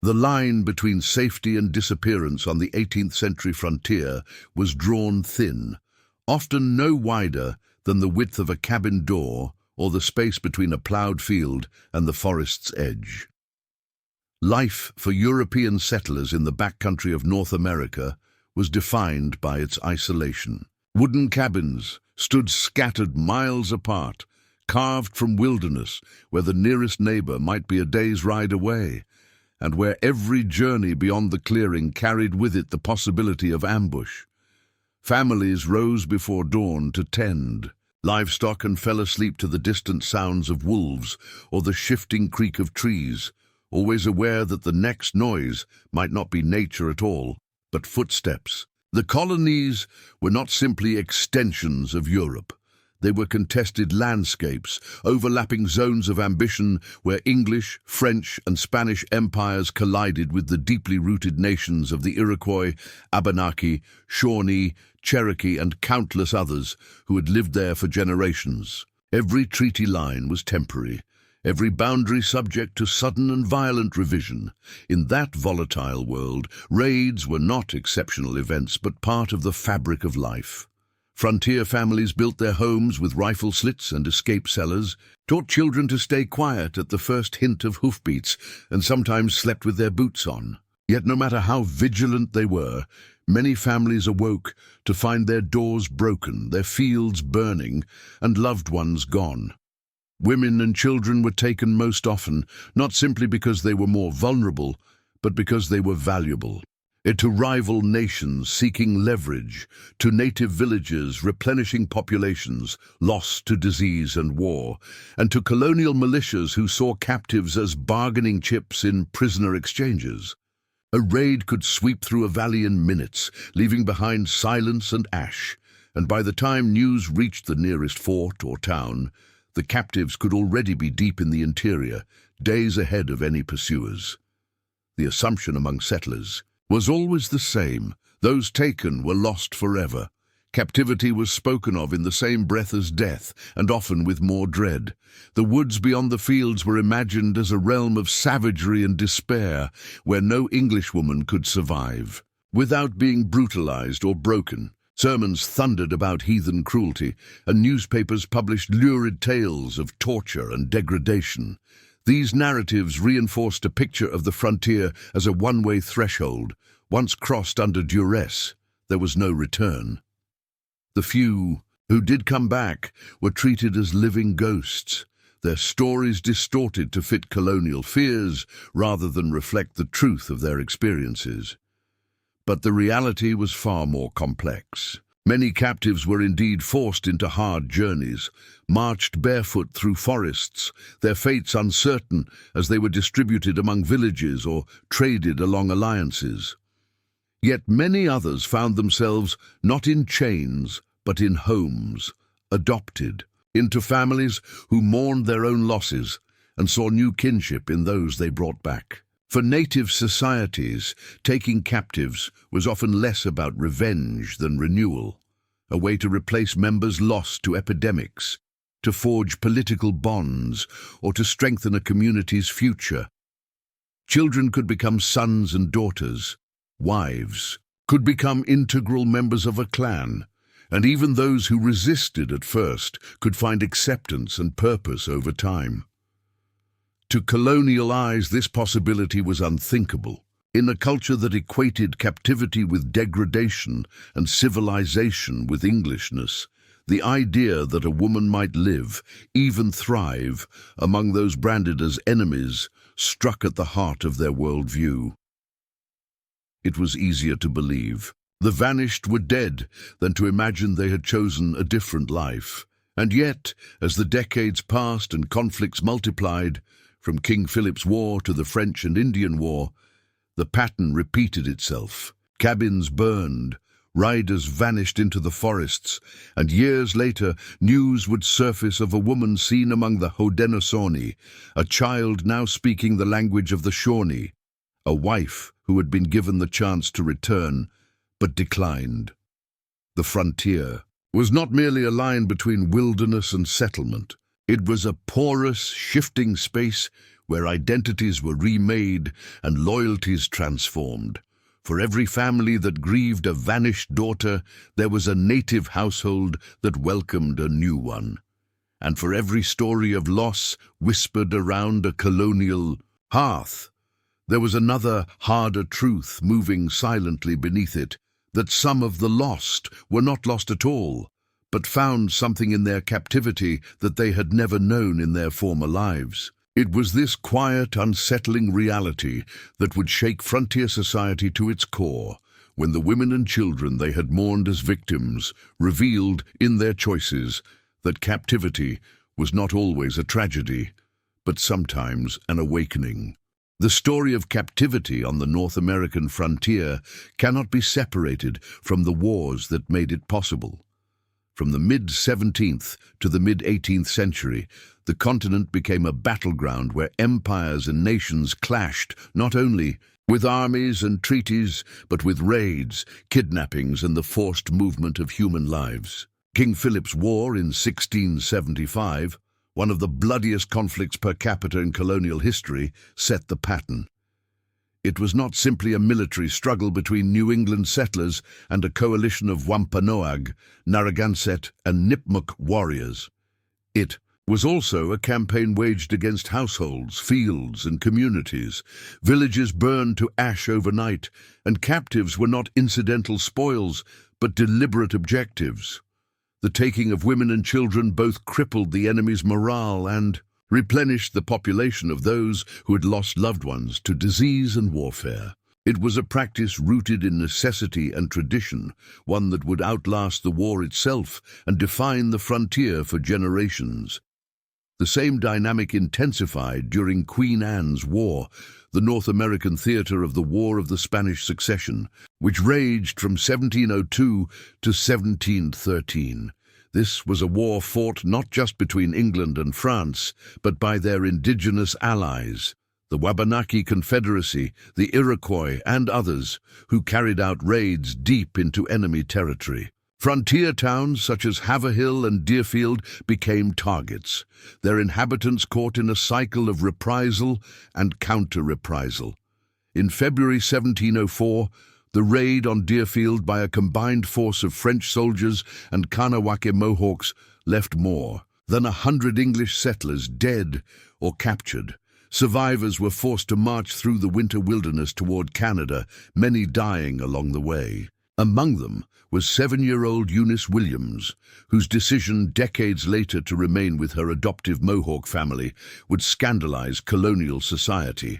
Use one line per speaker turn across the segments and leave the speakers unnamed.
The line between safety and disappearance on the 18th century frontier was drawn thin, often no wider than the width of a cabin door or the space between a ploughed field and the forest's edge. Life for European settlers in the backcountry of North America was defined by its isolation. Wooden cabins stood scattered miles apart, carved from wilderness where the nearest neighbor might be a day's ride away, and where every journey beyond the clearing carried with it the possibility of ambush. Families rose before dawn to tend livestock and fell asleep to the distant sounds of wolves or the shifting creak of trees, always aware that the next noise might not be nature at all, but footsteps. The colonies were not simply extensions of Europe. They were contested landscapes, overlapping zones of ambition where English, French, and Spanish empires collided with the deeply rooted nations of the Iroquois, Abenaki, Shawnee, Cherokee, and countless others who had lived there for generations. Every treaty line was temporary, every boundary subject to sudden and violent revision. In that volatile world, raids were not exceptional events, but part of the fabric of life. Frontier families built their homes with rifle slits and escape cellars, taught children to stay quiet at the first hint of hoofbeats, and sometimes slept with their boots on. Yet no matter how vigilant they were, many families awoke to find their doors broken, their fields burning, and loved ones gone. Women and children were taken most often, not simply because they were more vulnerable, but because they were valuable. To rival nations seeking leverage, to native villages replenishing populations lost to disease and war, and to colonial militias who saw captives as bargaining chips in prisoner exchanges. A raid could sweep through a valley in minutes, leaving behind silence and ash, and by the time news reached the nearest fort or town, the captives could already be deep in the interior, days ahead of any pursuers. The assumption among settlers was always the same: those taken were lost forever. Captivity was spoken of in the same breath as death, and often with more dread. The woods beyond the fields were imagined as a realm of savagery and despair, where no Englishwoman could survive. Without being brutalized or broken, sermons thundered about heathen cruelty, and newspapers published lurid tales of torture and degradation. These narratives reinforced a picture of the frontier as a one-way threshold. Once crossed under duress, there was no return. The few who did come back were treated as living ghosts, their stories distorted to fit colonial fears rather than reflect the truth of their experiences. But the reality was far more complex. Many captives were indeed forced into hard journeys, marched barefoot through forests, their fates uncertain as they were distributed among villages or traded along alliances. Yet many others found themselves not in chains, but in homes, adopted into families who mourned their own losses and saw new kinship in those they brought back. For native societies, taking captives was often less about revenge than renewal, a way to replace members lost to epidemics, to forge political bonds, or to strengthen a community's future. Children could become sons and daughters, wives, could become integral members of a clan, and even those who resisted at first could find acceptance and purpose over time. To colonial eyes, this possibility was unthinkable. In a culture that equated captivity with degradation and civilization with Englishness, the idea that a woman might live, even thrive, among those branded as enemies struck at the heart of their worldview. It was easier to believe the vanished were dead than to imagine they had chosen a different life. And yet, as the decades passed and conflicts multiplied, from King Philip's War to the French and Indian War, the pattern repeated itself. Cabins burned, riders vanished into the forests, and years later news would surface of a woman seen among the Haudenosaunee, a child now speaking the language of the Shawnee, a wife who had been given the chance to return, but declined. The frontier was not merely a line between wilderness and settlement. It was a porous, shifting space where identities were remade and loyalties transformed. For every family that grieved a vanished daughter, there was a native household that welcomed a new one. And for every story of loss whispered around a colonial hearth, there was another, harder truth moving silently beneath it, that some of the lost were not lost at all, but found something in their captivity that they had never known in their former lives. It was this quiet, unsettling reality that would shake frontier society to its core, when the women and children they had mourned as victims revealed in their choices that captivity was not always a tragedy, but sometimes an awakening. The story of captivity on the North American frontier cannot be separated from the wars that made it possible. From the mid-17th to the mid-18th century, the continent became a battleground where empires and nations clashed not only with armies and treaties, but with raids, kidnappings, and the forced movement of human lives. King Philip's War in 1675, one of the bloodiest conflicts per capita in colonial history, set the pattern. It was not simply a military struggle between New England settlers and a coalition of Wampanoag, Narragansett, and Nipmuc warriors. It was also a campaign waged against households, fields, and communities. Villages burned to ash overnight, and captives were not incidental spoils, but deliberate objectives. The taking of women and children both crippled the enemy's morale and replenished the population of those who had lost loved ones to disease and warfare. It was a practice rooted in necessity and tradition, one that would outlast the war itself and define the frontier for generations. The same dynamic intensified during Queen Anne's War, the North American theater of the War of the Spanish Succession, which raged from 1702 to 1713. This was a war fought not just between England and France, but by their indigenous allies, the Wabanaki Confederacy, the Iroquois, and others, who carried out raids deep into enemy territory. Frontier towns such as Haverhill and Deerfield became targets, their inhabitants caught in a cycle of reprisal and counter-reprisal. In February 1704, the raid on Deerfield by a combined force of French soldiers and Kanawake Mohawks left more than 100 English settlers dead or captured. Survivors were forced to march through the winter wilderness toward Canada, many dying along the way. Among them was 7-year-old Eunice Williams, whose decision decades later to remain with her adoptive Mohawk family would scandalize colonial society.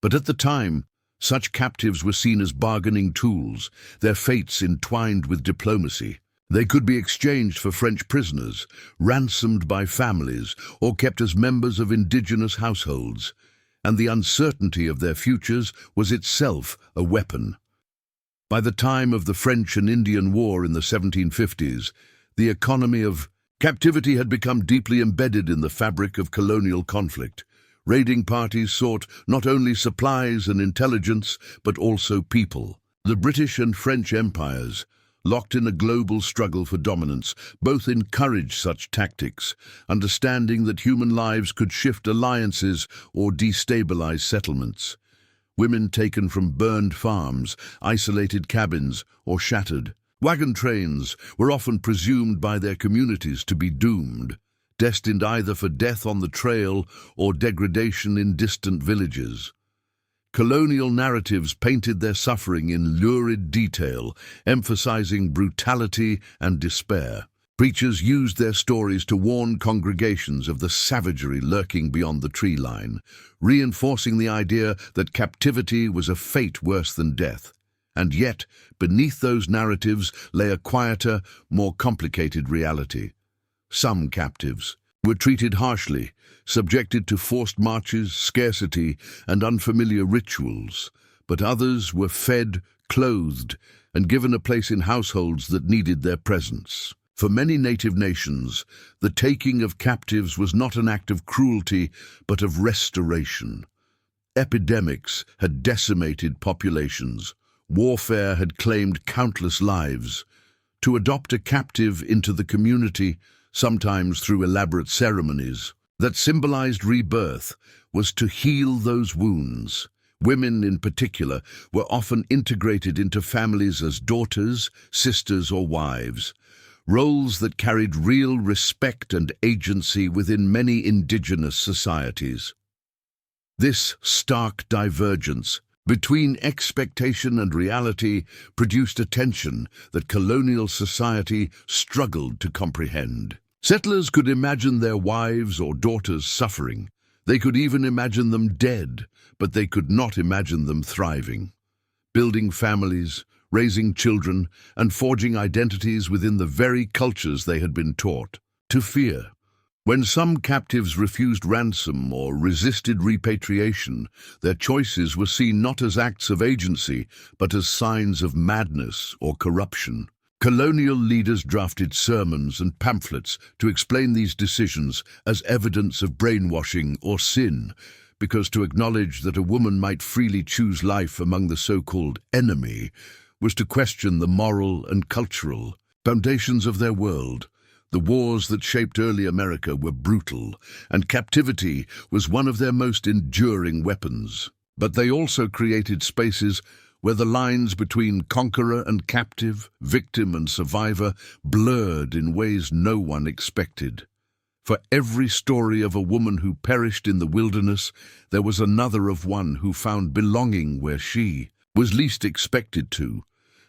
But at the time, such captives were seen as bargaining tools, their fates entwined with diplomacy. They could be exchanged for French prisoners, ransomed by families, or kept as members of indigenous households, and the uncertainty of their futures was itself a weapon. By the time of the French and Indian War in the 1750s, the economy of captivity had become deeply embedded in the fabric of colonial conflict. Raiding parties sought not only supplies and intelligence, but also people. The British and French empires, locked in a global struggle for dominance, both encouraged such tactics, understanding that human lives could shift alliances or destabilize settlements. Women taken from burned farms, isolated cabins, or shattered wagon trains were often presumed by their communities to be doomed, destined either for death on the trail or degradation in distant villages. Colonial narratives painted their suffering in lurid detail, emphasizing brutality and despair. Preachers used their stories to warn congregations of the savagery lurking beyond the tree line, reinforcing the idea that captivity was a fate worse than death. And yet, beneath those narratives lay a quieter, more complicated reality. Some captives were treated harshly, subjected to forced marches, scarcity, and unfamiliar rituals, but others were fed, clothed, and given a place in households that needed their presence. For many native nations, the taking of captives was not an act of cruelty, but of restoration. Epidemics had decimated populations. Warfare had claimed countless lives. To adopt a captive into the community, sometimes through elaborate ceremonies, that symbolized rebirth was to heal those wounds. Women, in particular, were often integrated into families as daughters, sisters, or wives, roles that carried real respect and agency within many indigenous societies. This stark divergence between expectation and reality produced a tension that colonial society struggled to comprehend. Settlers could imagine their wives or daughters suffering. They could even imagine them dead, but they could not imagine them thriving, building families, raising children, and forging identities within the very cultures they had been taught to fear. When some captives refused ransom or resisted repatriation, their choices were seen not as acts of agency, but as signs of madness or corruption. Colonial leaders drafted sermons and pamphlets to explain these decisions as evidence of brainwashing or sin, because to acknowledge that a woman might freely choose life among the so-called enemy was to question the moral and cultural foundations of their world. The wars that shaped early America were brutal, and captivity was one of their most enduring weapons. But they also created spaces where the lines between conqueror and captive, victim and survivor, blurred in ways no one expected. For every story of a woman who perished in the wilderness, there was another of one who found belonging where she was least expected to.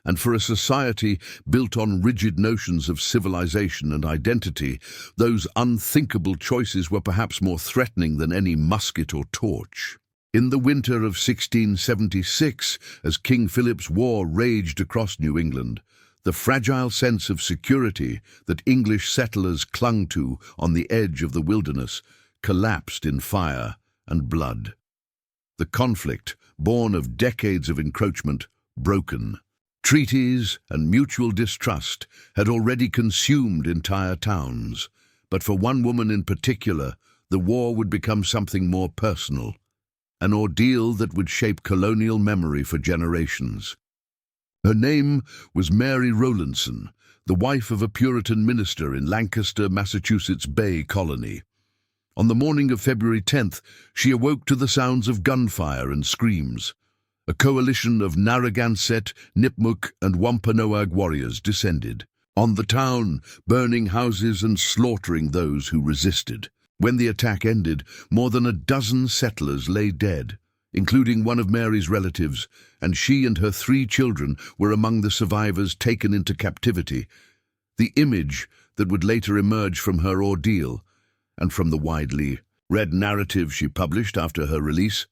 And for a society built on rigid notions of civilization and identity, those unthinkable choices were perhaps more threatening than any musket or torch. In the winter of 1676, as King Philip's War raged across New England, the fragile sense of security that English settlers clung to on the edge of the wilderness collapsed in fire and blood. The conflict, born of decades of encroachment, broken. Treaties and mutual distrust had already consumed entire towns, but for one woman in particular, the war would become something more personal, an ordeal that would shape colonial memory for generations. Her name was Mary Rowlandson, the wife of a Puritan minister in Lancaster, Massachusetts Bay Colony. On the morning of February 10th, she awoke to the sounds of gunfire and screams. A coalition of Narragansett, Nipmuc, and Wampanoag warriors descended on the town, burning houses and slaughtering those who resisted. When the attack ended, more than a dozen settlers lay dead, including one of Mary's relatives, and she and her 3 children were among the survivors taken into captivity. The image that would later emerge from her ordeal, and from the widely read narrative she published after her release,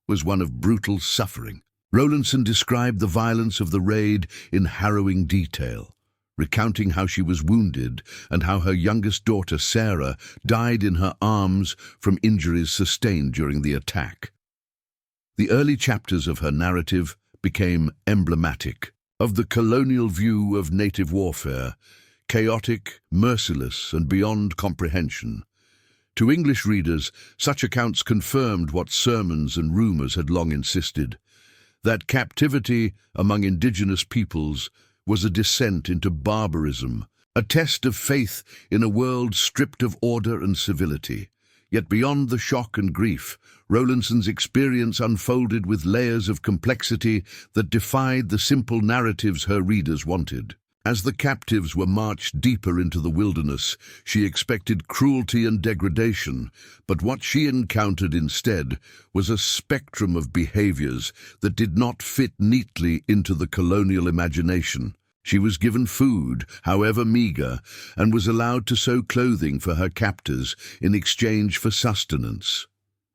was one of brutal suffering. Rowlandson described the violence of the raid in harrowing detail, recounting how she was wounded and how her youngest daughter, Sarah, died in her arms from injuries sustained during the attack. The early chapters of her narrative became emblematic of the colonial view of native warfare, chaotic, merciless, and beyond comprehension. To English readers, such accounts confirmed what sermons and rumors had long insisted, that captivity among indigenous peoples was a descent into barbarism, a test of faith in a world stripped of order and civility. Yet beyond the shock and grief, Rowlandson's experience unfolded with layers of complexity that defied the simple narratives her readers wanted. As the captives were marched deeper into the wilderness, she expected cruelty and degradation, but what she encountered instead was a spectrum of behaviors that did not fit neatly into the colonial imagination. She was given food, however meager, and was allowed to sew clothing for her captors in exchange for sustenance.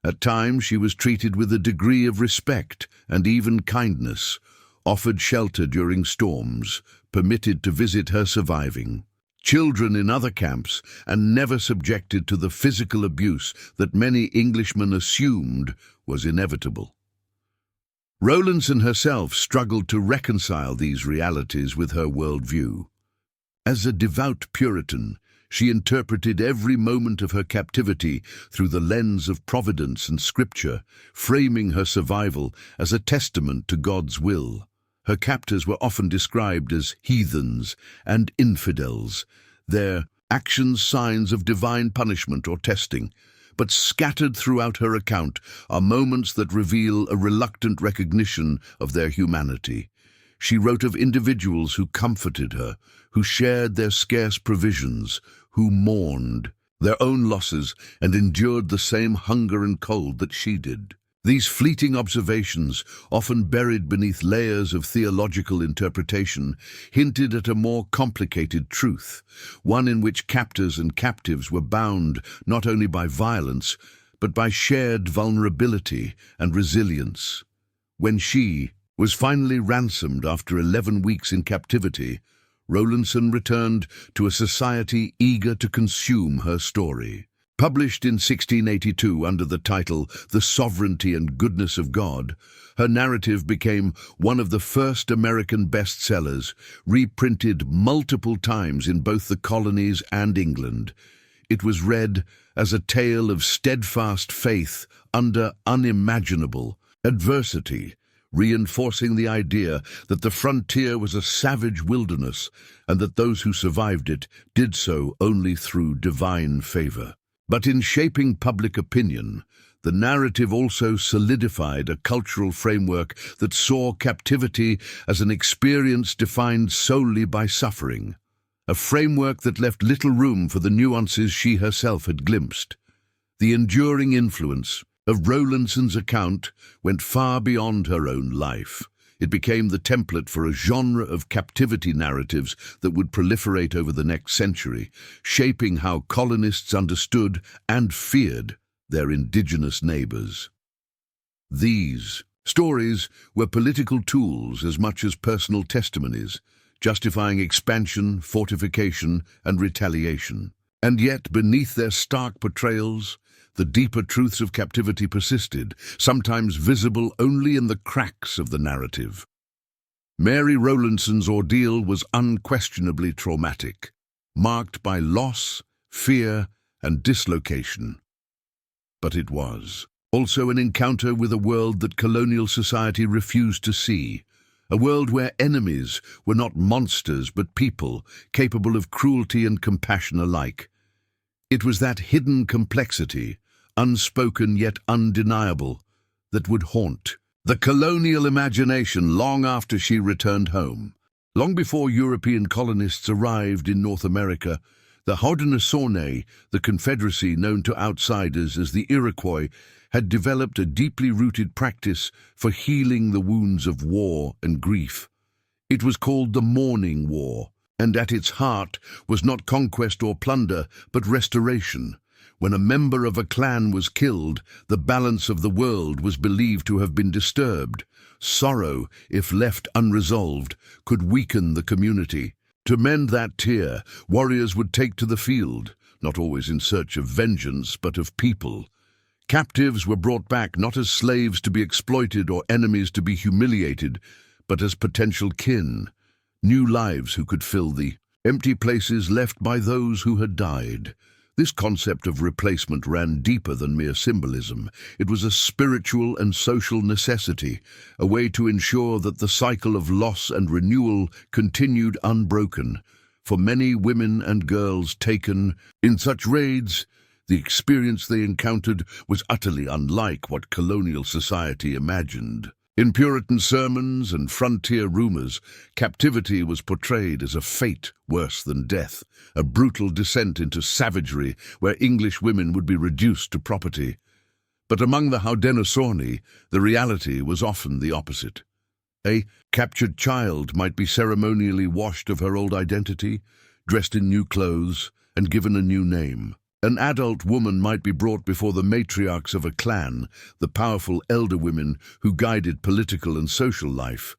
At times she was treated with a degree of respect and even kindness, offered shelter during storms, permitted to visit her surviving children in other camps, and never subjected to the physical abuse that many Englishmen assumed was inevitable. Rowlandson herself struggled to reconcile these realities with her worldview. As a devout Puritan, she interpreted every moment of her captivity through the lens of providence and scripture, framing her survival as a testament to God's will. Her captors were often described as heathens and infidels, their actions signs of divine punishment or testing. but scattered throughout her account are moments that reveal a reluctant recognition of their humanity. She wrote of individuals who comforted her, who shared their scarce provisions, who mourned their own losses and endured the same hunger and cold that she did. These fleeting observations, often buried beneath layers of theological interpretation, hinted at a more complicated truth, one in which captors and captives were bound not only by violence, but by shared vulnerability and resilience. When she was finally ransomed after 11 weeks in captivity, Rowlandson returned to a society eager to consume her story. Published in 1682 under the title The Sovereignty and Goodness of God, her narrative became one of the first American bestsellers, reprinted multiple times in both the colonies and England. It was read as a tale of steadfast faith under unimaginable adversity, reinforcing the idea that the frontier was a savage wilderness and that those who survived it did so only through divine favor. But in shaping public opinion, the narrative also solidified a cultural framework that saw captivity as an experience defined solely by suffering, a framework that left little room for the nuances she herself had glimpsed. The enduring influence of Rowlandson's account went far beyond her own life. It became the template for a genre of captivity narratives that would proliferate over the next century, shaping how colonists understood and feared their indigenous neighbors. These stories were political tools as much as personal testimonies, justifying expansion, fortification, and retaliation. And yet, beneath their stark portrayals, the deeper truths of captivity persisted, sometimes visible only in the cracks of the narrative. Mary Rowlandson's ordeal was unquestionably traumatic, marked by loss, fear, and dislocation. But it was also an encounter with a world that colonial society refused to see, a world where enemies were not monsters but people, capable of cruelty and compassion alike. It was that hidden complexity, unspoken yet undeniable, that would haunt the colonial imagination long after she returned home. Long before European colonists arrived in North America, the Haudenosaunee, the confederacy known to outsiders as the Iroquois, had developed a deeply rooted practice for healing the wounds of war and grief. It was called the Mourning War, and at its heart was not conquest or plunder, but restoration. When a member of a clan was killed, the balance of the world was believed to have been disturbed. Sorrow, if left unresolved, could weaken the community. To mend that tear, warriors would take to the field, not always in search of vengeance, but of people. Captives were brought back not as slaves to be exploited or enemies to be humiliated, but as potential kin, new lives who could fill the empty places left by those who had died. This concept of replacement ran deeper than mere symbolism. It was a spiritual and social necessity, a way to ensure that the cycle of loss and renewal continued unbroken. For many women and girls taken in such raids, the experience they encountered was utterly unlike what colonial society imagined. In Puritan sermons and frontier rumors, captivity was portrayed as a fate worse than death, a brutal descent into savagery where English women would be reduced to property. But among the Haudenosaunee, the reality was often the opposite. A captured child might be ceremonially washed of her old identity, dressed in new clothes, and given a new name. An adult woman might be brought before the matriarchs of a clan, the powerful elder women who guided political and social life,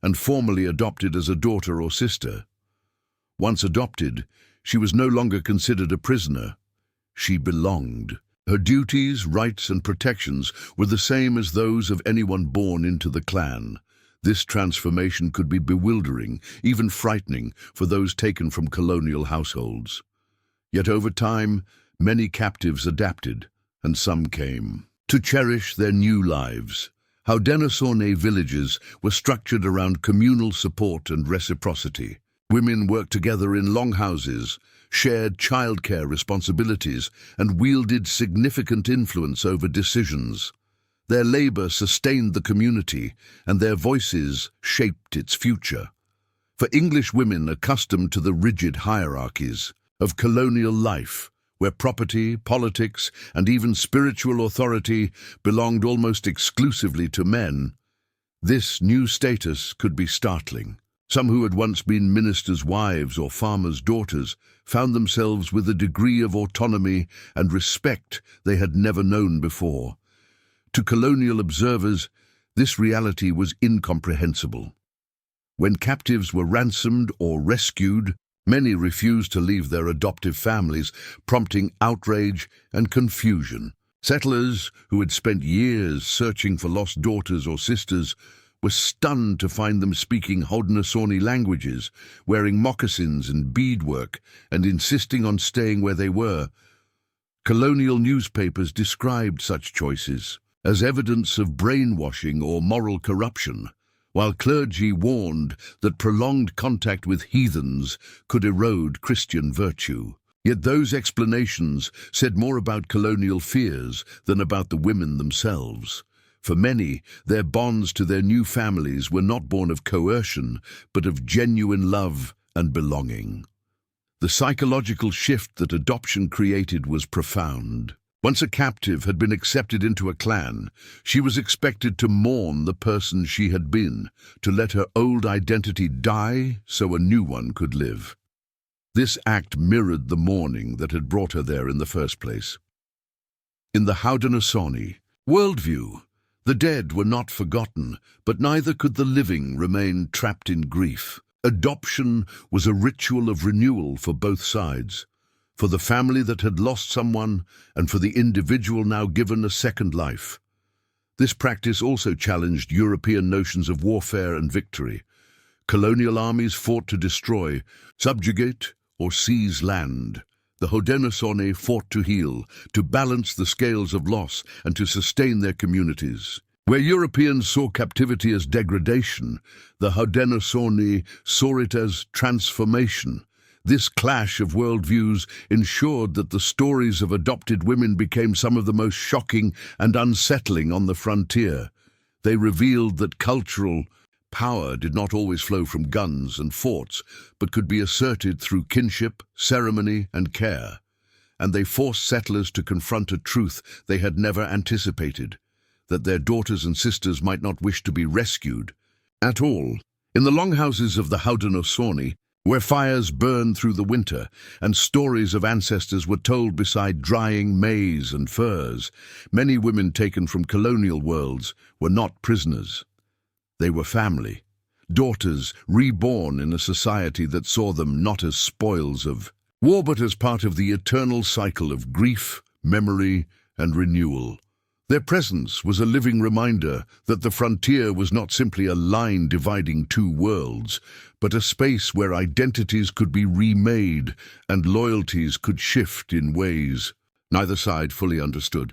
and formally adopted as a daughter or sister. Once adopted, she was no longer considered a prisoner. She belonged. Her duties, rights, and protections were the same as those of anyone born into the clan. This transformation could be bewildering, even frightening, for those taken from colonial households. Yet over time, many captives adapted, and some came to cherish their new lives. Haudenosaunee villages were structured around communal support and reciprocity. Women worked together in longhouses, shared childcare responsibilities, and wielded significant influence over decisions. Their labor sustained the community, and their voices shaped its future. For English women accustomed to the rigid hierarchies of colonial life, where property, politics, and even spiritual authority belonged almost exclusively to men, this new status could be startling. Some who had once been ministers' wives or farmers' daughters found themselves with a degree of autonomy and respect they had never known before. To colonial observers, this reality was incomprehensible. When captives were ransomed or rescued, many refused to leave their adoptive families, prompting outrage and confusion. Settlers, who had spent years searching for lost daughters or sisters, were stunned to find them speaking Haudenosaunee languages, wearing moccasins and beadwork, and insisting on staying where they were. Colonial newspapers described such choices as evidence of brainwashing or moral corruption, while clergy warned that prolonged contact with heathens could erode Christian virtue. Yet those explanations said more about colonial fears than about the women themselves. For many, their bonds to their new families were not born of coercion, but of genuine love and belonging. The psychological shift that adoption created was profound. Once a captive had been accepted into a clan, she was expected to mourn the person she had been, to let her old identity die so a new one could live. This act mirrored the mourning that had brought her there in the first place. In the Haudenosaunee worldview, the dead were not forgotten, but neither could the living remain trapped in grief. Adoption was a ritual of renewal for both sides, for the family that had lost someone and for the individual now given a second life. This practice also challenged European notions of warfare and victory. Colonial armies fought to destroy, subjugate, or seize land. The Haudenosaunee fought to heal, to balance the scales of loss, and to sustain their communities. Where Europeans saw captivity as degradation, the Haudenosaunee saw it as transformation. This clash of worldviews ensured that the stories of adopted women became some of the most shocking and unsettling on the frontier. They revealed that cultural power did not always flow from guns and forts, but could be asserted through kinship, ceremony, and care. And they forced settlers to confront a truth they had never anticipated, that their daughters and sisters might not wish to be rescued at all. In the longhouses of the Haudenosaunee, where fires burned through the winter and stories of ancestors were told beside drying maize and furs, many women taken from colonial worlds were not prisoners. They were family, daughters reborn in a society that saw them not as spoils of war, but as part of the eternal cycle of grief, memory, and renewal. Their presence was a living reminder that the frontier was not simply a line dividing two worlds, but a space where identities could be remade and loyalties could shift in ways neither side fully understood.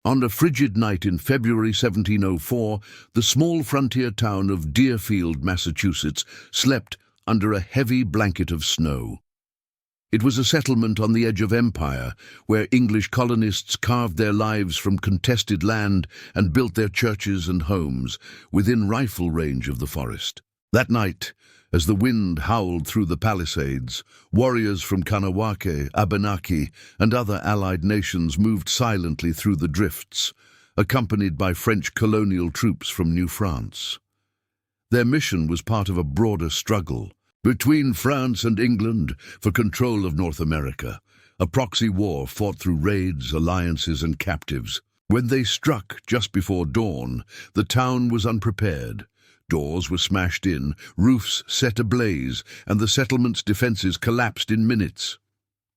On a frigid night in February 1704, the small frontier town of Deerfield, Massachusetts, slept under a heavy blanket of snow. It was a settlement on the edge of empire, where English colonists carved their lives from contested land and built their churches and homes within rifle range of the forest. That night, as the wind howled through the palisades, warriors from Kanawake, Abenaki, and other allied nations moved silently through the drifts, accompanied by French colonial troops from New France. Their mission was part of a broader struggle between France and England for control of North America, a proxy war fought through raids, alliances, and captives. When they struck just before dawn, the town was unprepared. Doors were smashed in, roofs set ablaze, and the settlement's defenses collapsed in minutes.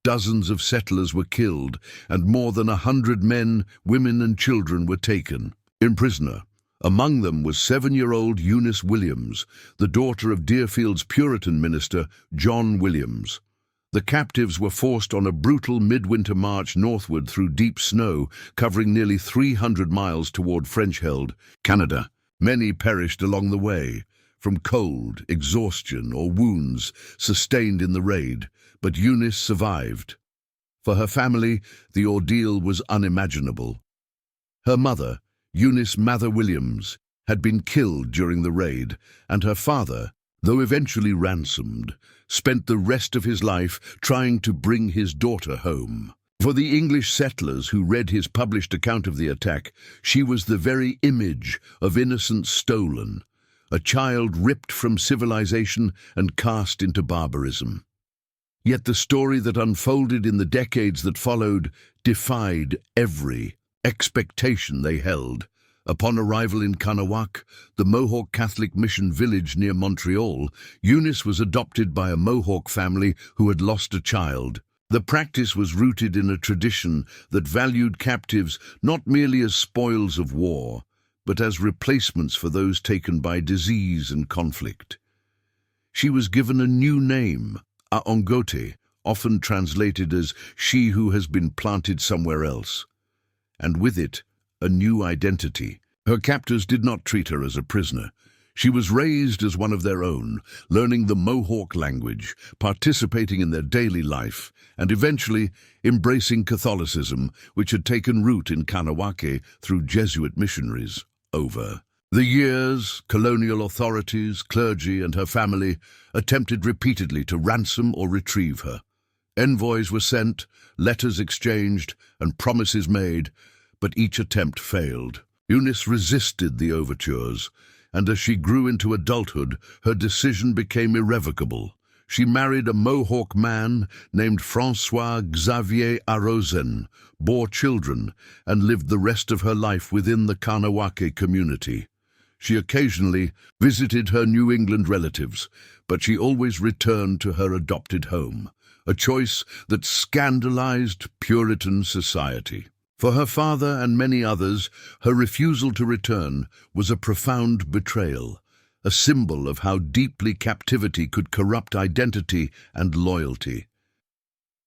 Dozens of settlers were killed, and more than 100 men, women, and children were taken prisoner. Among them was 7-year-old Eunice Williams, the daughter of Deerfield's Puritan minister, John Williams. The captives were forced on a brutal midwinter march northward through deep snow, covering nearly 300 miles toward French-held Canada. Many perished along the way. from cold, exhaustion, or wounds sustained in the raid, but Eunice survived. For her family, the ordeal was unimaginable. Her mother, Eunice Williams, had been killed during the raid, and her father, though eventually ransomed, spent the rest of his life trying to bring his daughter home. For the English settlers who read his published account of the attack, she was the very image of innocence stolen, a child ripped from civilization and cast into barbarism. Yet the story that unfolded in the decades that followed defied every expectation they held. Upon arrival in Kanawak, the Mohawk Catholic mission village near Montreal, Eunice was adopted by a Mohawk family who had lost a child. The practice was rooted in a tradition that valued captives not merely as spoils of war, but as replacements for those taken by disease and conflict. She was given a new name, Aongote, often translated as she who has been planted somewhere else, and with it, a new identity. Her captors did not treat her as a prisoner. She was raised as one of their own, learning the Mohawk language, participating in their daily life, and eventually embracing Catholicism, which had taken root in Kanawake through Jesuit missionaries. Over the years, colonial authorities, clergy, and her family attempted repeatedly to ransom or retrieve her. Envoys were sent, letters exchanged, and promises made, but each attempt failed. Eunice resisted the overtures, and as she grew into adulthood, her decision became irrevocable. She married a Mohawk man named François Xavier Arrozen, bore children, and lived the rest of her life within the Kanawake community. She occasionally visited her New England relatives, but she always returned to her adopted home, a choice that scandalized Puritan society. For her father and many others, her refusal to return was a profound betrayal, a symbol of how deeply captivity could corrupt identity and loyalty.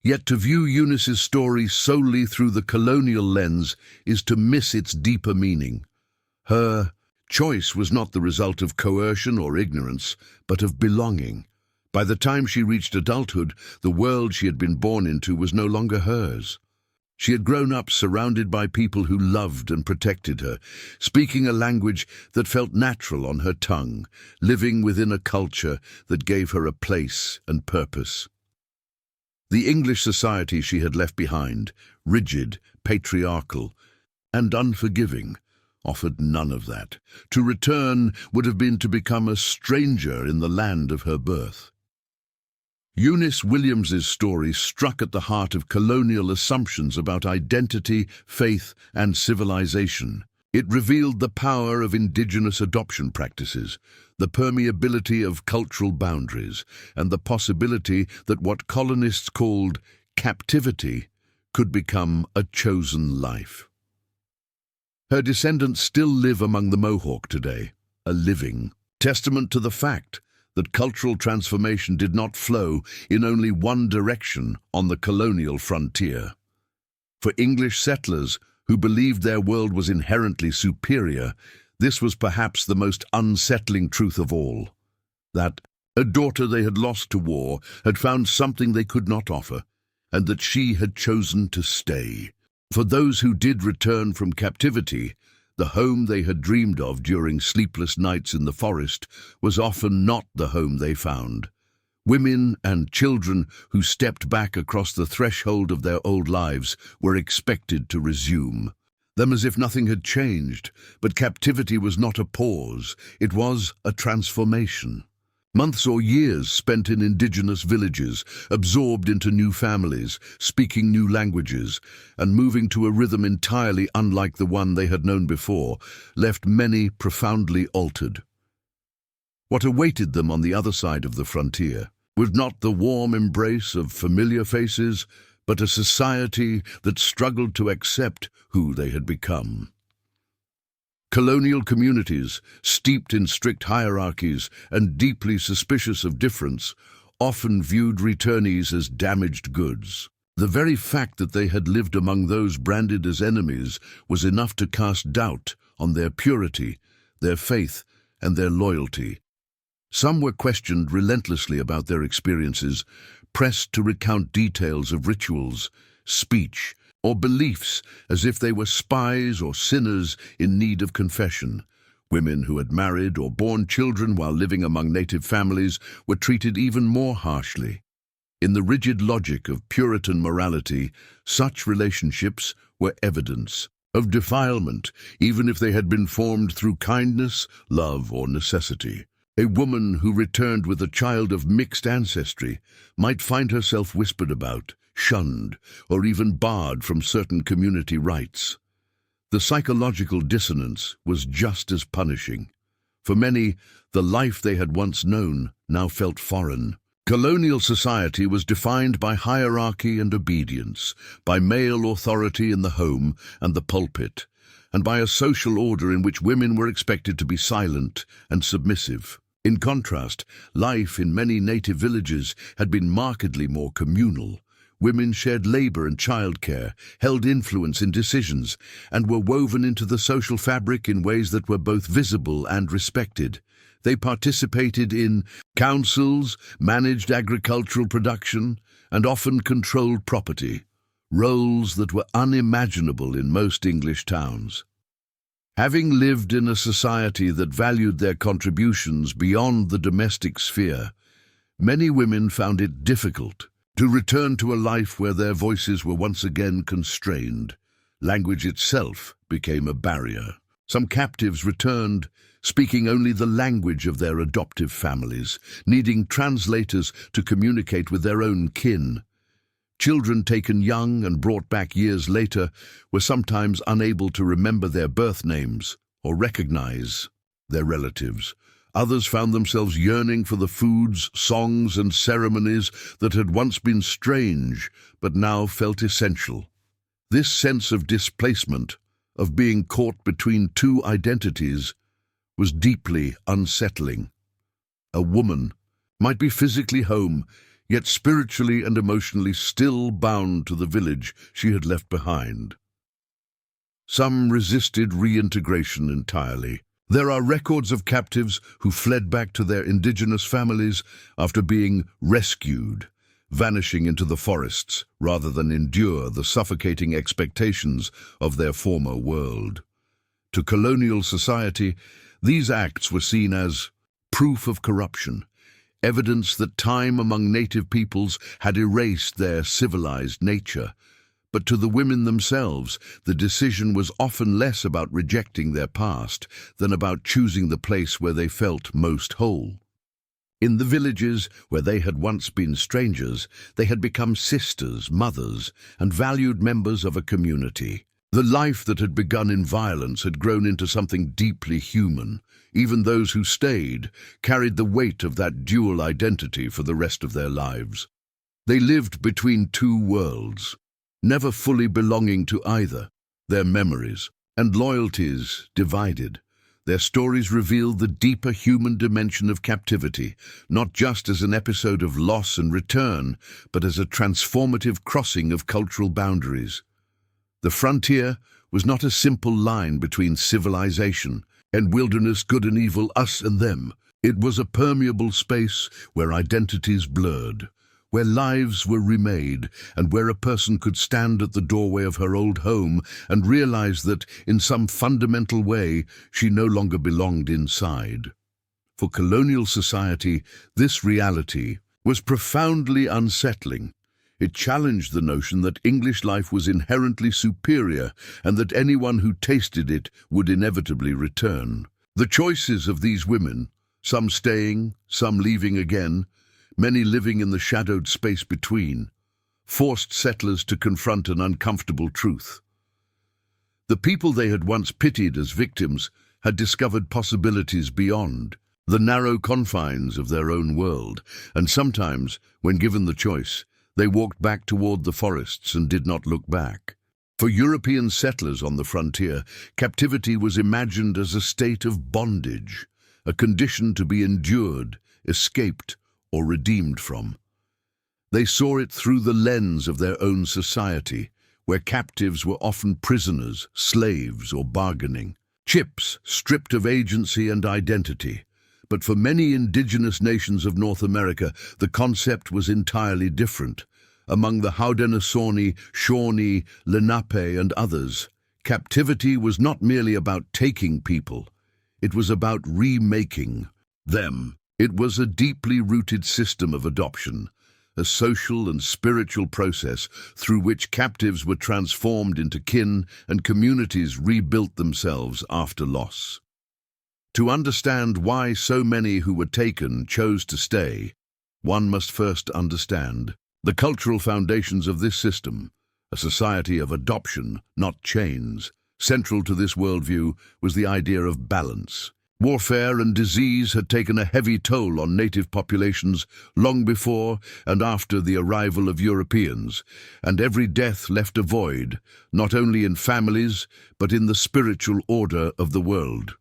Yet to view Eunice's story solely through the colonial lens is to miss its deeper meaning. Her choice was not the result of coercion or ignorance, but of belonging. By the time she reached adulthood, the world she had been born into was no longer hers. She had grown up surrounded by people who loved and protected her, speaking a language that felt natural on her tongue, living within a culture that gave her a place and purpose. The English society she had left behind, rigid, patriarchal, and unforgiving, offered none of that. To return would have been to become a stranger in the land of her birth. Eunice Williams's story struck at the heart of colonial assumptions about identity, faith, and civilization. It revealed the power of indigenous adoption practices, the permeability of cultural boundaries, and the possibility that what colonists called captivity could become a chosen life. Her descendants still live among the Mohawk today, a living testament to the fact that cultural transformation did not flow in only one direction on the colonial frontier. For English settlers who believed their world was inherently superior, this was perhaps the most unsettling truth of all, that a daughter they had lost to war had found something they could not offer, and that she had chosen to stay. For those who did return from captivity, the home they had dreamed of during sleepless nights in the forest was often not the home they found. Women and children who stepped back across the threshold of their old lives were expected to resume them as if nothing had changed, but captivity was not a pause, it was a transformation. Months or years spent in indigenous villages, absorbed into new families, speaking new languages, and moving to a rhythm entirely unlike the one they had known before, left many profoundly altered. What awaited them on the other side of the frontier was not the warm embrace of familiar faces, but a society that struggled to accept who they had become. Colonial communities, steeped in strict hierarchies and deeply suspicious of difference, often viewed returnees as damaged goods. The very fact that they had lived among those branded as enemies was enough to cast doubt on their purity, their faith, and their loyalty. Some were questioned relentlessly about their experiences, pressed to recount details of rituals, speech, or beliefs as if they were spies or sinners in need of confession. Women who had married or borne children while living among native families were treated even more harshly. In the rigid logic of Puritan morality, such relationships were evidence of defilement, even if they had been formed through kindness, love, or necessity. A woman who returned with a child of mixed ancestry might find herself whispered about, shunned, or even barred from certain community rites. The psychological dissonance was just as punishing. For many, the life they had once known now felt foreign. Colonial society was defined by hierarchy and obedience, by male authority in the home and the pulpit, and by a social order in which women were expected to be silent and submissive. In contrast, life in many native villages had been markedly more communal. Women shared labor and childcare, held influence in decisions, and were woven into the social fabric in ways that were both visible and respected. They participated in councils, managed agricultural production, and often controlled property, roles that were unimaginable in most English towns. Having lived in a society that valued their contributions beyond the domestic sphere, many women found it difficult to return to a life where their voices were once again constrained. Language itself became a barrier. Some captives returned, speaking only the language of their adoptive families, needing translators to communicate with their own kin. Children taken young and brought back years later were sometimes unable to remember their birth names or recognize their relatives. Others found themselves yearning for the foods, songs, and ceremonies that had once been strange but now felt essential. This sense of displacement, of being caught between two identities, was deeply unsettling. A woman might be physically home, yet spiritually and emotionally still bound to the village she had left behind. Some resisted reintegration entirely. There are records of captives who fled back to their indigenous families after being rescued, vanishing into the forests rather than endure the suffocating expectations of their former world. To colonial society, these acts were seen as proof of corruption, evidence that time among native peoples had erased their civilized nature. But to the women themselves, the decision was often less about rejecting their past than about choosing the place where they felt most whole. In the villages where they had once been strangers, they had become sisters, mothers, and valued members of a community. The life that had begun in violence had grown into something deeply human. Even those who stayed carried the weight of that dual identity for the rest of their lives. They lived between two worlds, never fully belonging to either. Their memories and loyalties divided. Their stories revealed the deeper human dimension of captivity, not just as an episode of loss and return, but as a transformative crossing of cultural boundaries. The frontier was not a simple line between civilization and wilderness, good and evil, us and them. It was a permeable space where identities blurred, where lives were remade, and where a person could stand at the doorway of her old home and realize that, in some fundamental way, she no longer belonged inside. For colonial society, this reality was profoundly unsettling. It challenged the notion that English life was inherently superior and that anyone who tasted it would inevitably return. The choices of these women, some staying, some leaving again, many living in the shadowed space between, forced settlers to confront an uncomfortable truth. The people they had once pitied as victims had discovered possibilities beyond the narrow confines of their own world, and sometimes, when given the choice, they walked back toward the forests and did not look back. For European settlers on the frontier, captivity was imagined as a state of bondage, a condition to be endured, escaped, or redeemed from. They saw it through the lens of their own society, where captives were often prisoners, slaves, or bargaining chips stripped of agency and identity. But for many indigenous nations of North America, the concept was entirely different. Among the Haudenosaunee, Shawnee, Lenape, and others, captivity was not merely about taking people. It was about remaking them. It was a deeply rooted system of adoption, a social and spiritual process through which captives were transformed into kin and communities rebuilt themselves after loss. To understand why so many who were taken chose to stay, one must first understand the cultural foundations of this system, a society of adoption, not chains. Central to this worldview was the idea of balance. Warfare and disease had taken a heavy toll on native populations long before and after the arrival of Europeans, and every death left a void, not only in families, but in the spiritual order of the world.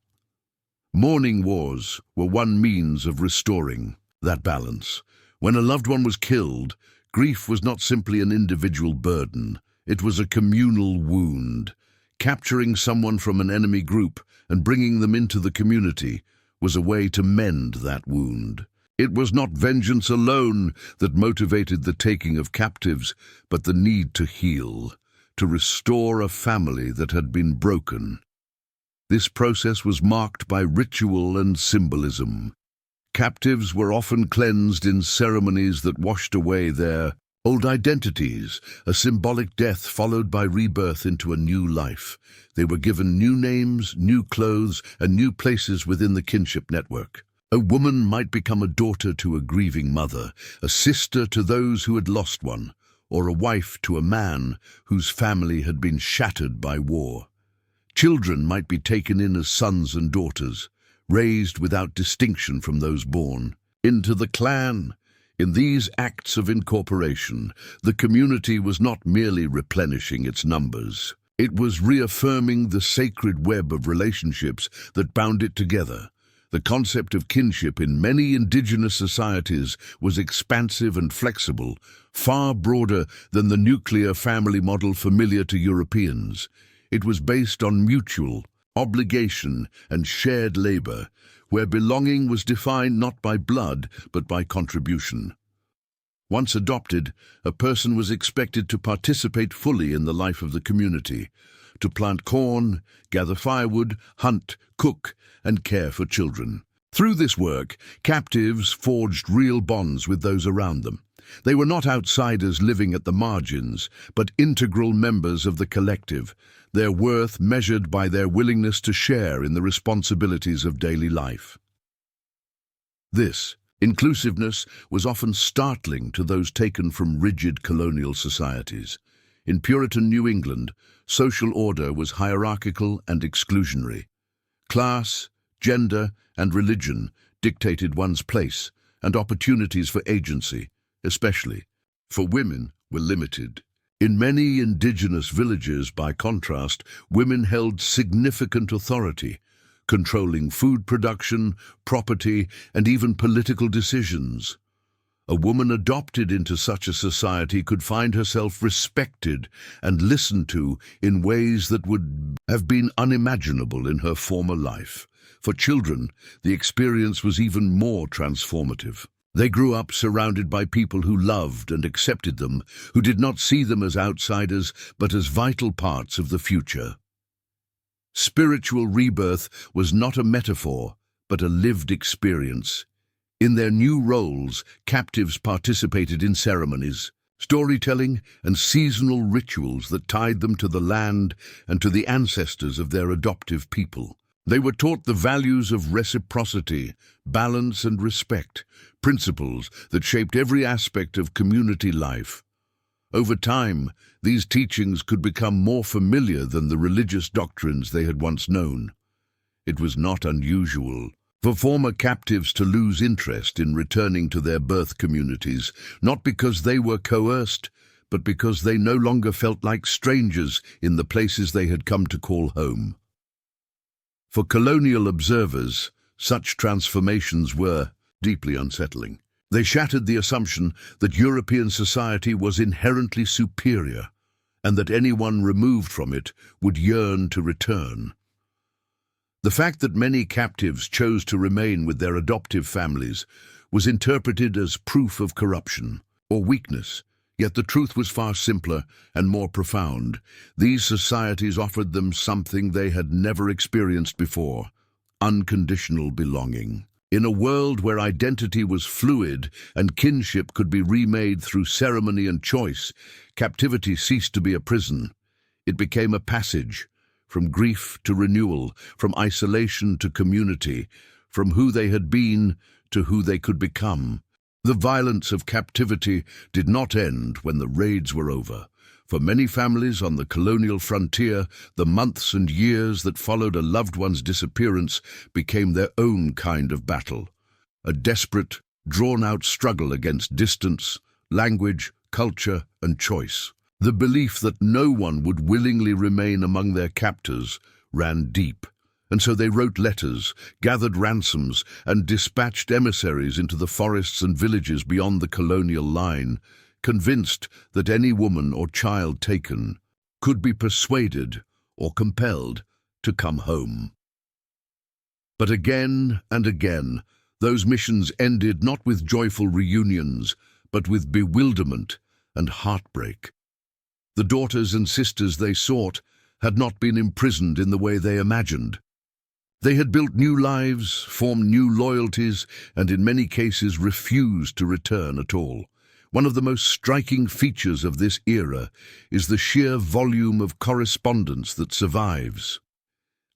Mourning wars were one means of restoring that balance. When a loved one was killed, grief was not simply an individual burden, it was a communal wound. Capturing someone from an enemy group and bringing them into the community was a way to mend that wound. It was not vengeance alone that motivated the taking of captives, but the need to heal, to restore a family that had been broken. This process was marked by ritual and symbolism. Captives were often cleansed in ceremonies that washed away their old identities, a symbolic death followed by rebirth into a new life. They were given new names, new clothes, and new places within the kinship network. A woman might become a daughter to a grieving mother, a sister to those who had lost one, or a wife to a man whose family had been shattered by war. Children might be taken in as sons and daughters, raised without distinction from those born, into the clan. In these acts of incorporation, the community was not merely replenishing its numbers. It was reaffirming the sacred web of relationships that bound it together. The concept of kinship in many indigenous societies was expansive and flexible, far broader than the nuclear family model familiar to Europeans. It was based on mutual obligation and shared labor, where belonging was defined not by blood, but by contribution. Once adopted, a person was expected to participate fully in the life of the community, to plant corn, gather firewood, hunt, cook, and care for children. Through this work, captives forged real bonds with those around them. They were not outsiders living at the margins, but integral members of the collective, their worth measured by their willingness to share in the responsibilities of daily life. This inclusiveness was often startling to those taken from rigid colonial societies. In Puritan New England, social order was hierarchical and exclusionary. Class, gender, and religion dictated one's place, and opportunities for agency, especially for women, were limited. In many indigenous villages, by contrast, women held significant authority, controlling food production, property, and even political decisions. A woman adopted into such a society could find herself respected and listened to in ways that would have been unimaginable in her former life. For children, the experience was even more transformative. They grew up surrounded by people who loved and accepted them, who did not see them as outsiders, but as vital parts of the future. Spiritual rebirth was not a metaphor, but a lived experience. In their new roles, captives participated in ceremonies, storytelling, and seasonal rituals that tied them to the land and to the ancestors of their adoptive people. They were taught the values of reciprocity, balance, and respect, principles that shaped every aspect of community life. Over time, these teachings could become more familiar than the religious doctrines they had once known. It was not unusual for former captives to lose interest in returning to their birth communities, not because they were coerced, but because they no longer felt like strangers in the places they had come to call home. For colonial observers, such transformations were deeply unsettling. They shattered the assumption that European society was inherently superior and that anyone removed from it would yearn to return. The fact that many captives chose to remain with their adoptive families was interpreted as proof of corruption or weakness, yet the truth was far simpler and more profound. These societies offered them something they had never experienced before: unconditional belonging. In a world where identity was fluid and kinship could be remade through ceremony and choice, captivity ceased to be a prison. It became a passage from grief to renewal, from isolation to community, from who they had been to who they could become. The violence of captivity did not end when the raids were over. For many families on the colonial frontier, the months and years that followed a loved one's disappearance became their own kind of battle. A desperate, drawn-out struggle against distance, language, culture, and choice. The belief that no one would willingly remain among their captors ran deep, and so they wrote letters, gathered ransoms, and dispatched emissaries into the forests and villages beyond the colonial line, convinced that any woman or child taken could be persuaded or compelled to come home. But again and again, those missions ended not with joyful reunions, but with bewilderment and heartbreak. The daughters and sisters they sought had not been imprisoned in the way they imagined. They had built new lives, formed new loyalties, and in many cases refused to return at all. One of the most striking features of this era is the sheer volume of correspondence that survives.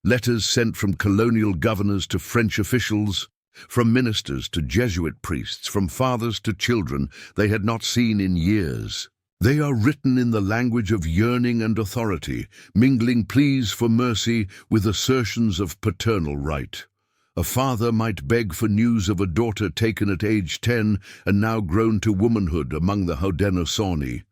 Letters sent from colonial governors to French officials, from ministers to Jesuit priests, from fathers to children they had not seen in years. They are written in the language of yearning and authority, mingling pleas for mercy with assertions of paternal right. A father might beg for news of a daughter taken at age 10 and now grown to womanhood among the Haudenosaunee.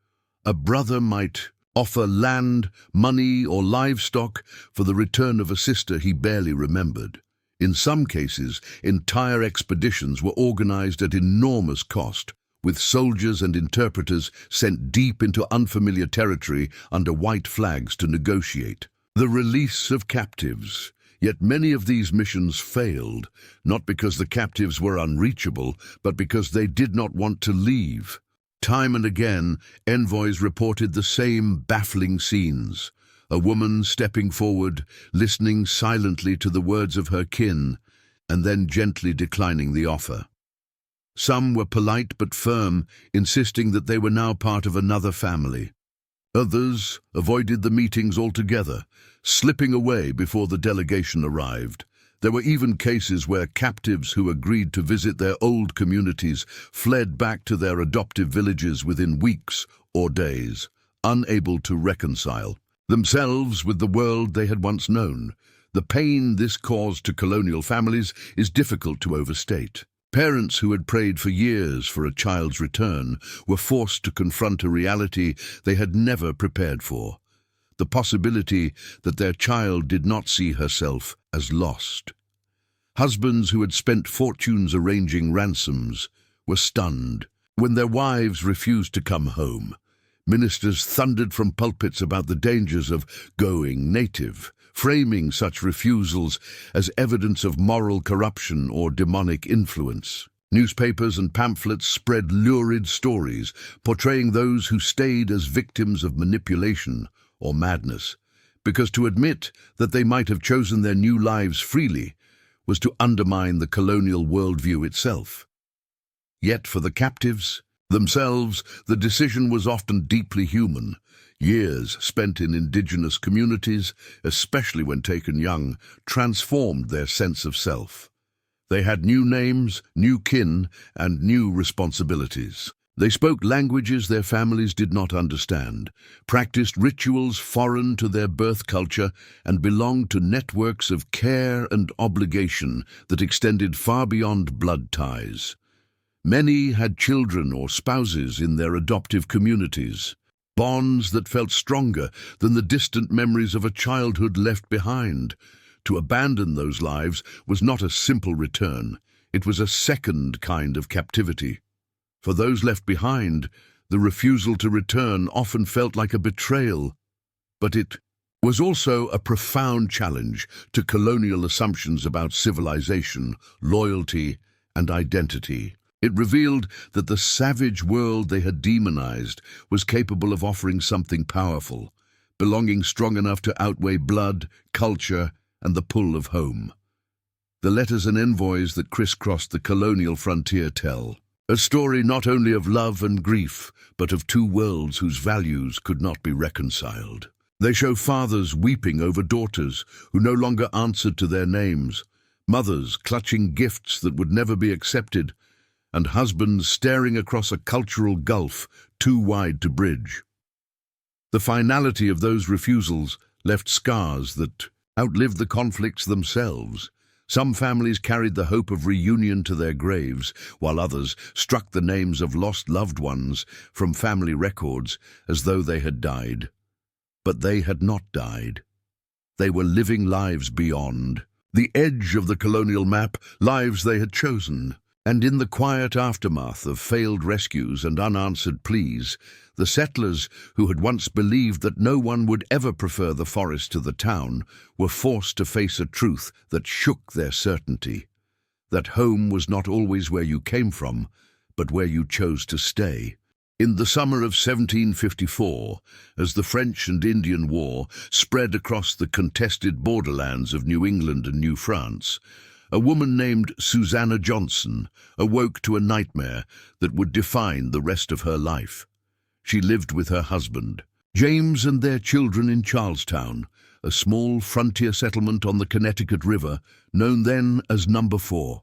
A brother might offer land, money, or livestock for the return of a sister he barely remembered. In some cases, entire expeditions were organized at enormous cost, with soldiers and interpreters sent deep into unfamiliar territory under white flags to negotiate. The release of captives. Yet many of these missions failed, not because the captives were unreachable, but because they did not want to leave. Time and again, envoys reported the same baffling scenes. A woman stepping forward, listening silently to the words of her kin, and then gently declining the offer. Some were polite but firm, insisting that they were now part of another family. Others avoided the meetings altogether, slipping away before the delegation arrived. There were even cases where captives who agreed to visit their old communities fled back to their adoptive villages within weeks or days, unable to reconcile themselves with the world they had once known. The pain this caused to colonial families is difficult to overstate. Parents who had prayed for years for a child's return were forced to confront a reality they had never prepared for: the possibility that their child did not see herself as lost. Husbands who had spent fortunes arranging ransoms were stunned when their wives refused to come home. Ministers thundered from pulpits about the dangers of going native, framing such refusals as evidence of moral corruption or demonic influence. Newspapers and pamphlets spread lurid stories, portraying those who stayed as victims of manipulation or madness, because to admit that they might have chosen their new lives freely was to undermine the colonial worldview itself. Yet for the captives themselves, the decision was often deeply human. Years spent in indigenous communities, especially when taken young, transformed their sense of self. They had new names, new kin, and new responsibilities. They spoke languages their families did not understand, practiced rituals foreign to their birth culture, and belonged to networks of care and obligation that extended far beyond blood ties. Many had children or spouses in their adoptive communities, bonds that felt stronger than the distant memories of a childhood left behind. To abandon those lives was not a simple return. It was a second kind of captivity. For those left behind, the refusal to return often felt like a betrayal, but it was also a profound challenge to colonial assumptions about civilization, loyalty, and identity. It revealed that the savage world they had demonized was capable of offering something powerful, belonging strong enough to outweigh blood, culture, and the pull of home. The letters and envoys that crisscrossed the colonial frontier tell a story not only of love and grief, but of two worlds whose values could not be reconciled. They show fathers weeping over daughters who no longer answered to their names, mothers clutching gifts that would never be accepted, and husbands staring across a cultural gulf too wide to bridge. The finality of those refusals left scars that outlived the conflicts themselves. Some families carried the hope of reunion to their graves, while others struck the names of lost loved ones from family records as though they had died. But they had not died. They were living lives beyond the edge of the colonial map, lives they had chosen. And in the quiet aftermath of failed rescues and unanswered pleas, the settlers, who had once believed that no one would ever prefer the forest to the town, were forced to face a truth that shook their certainty: that home was not always where you came from, but where you chose to stay. In the summer of 1754, as the French and Indian War spread across the contested borderlands of New England and New France, a woman named Susanna Johnson awoke to a nightmare that would define the rest of her life. She lived with her husband, James, and their children in Charlestown, a small frontier settlement on the Connecticut River, known then as Number 4.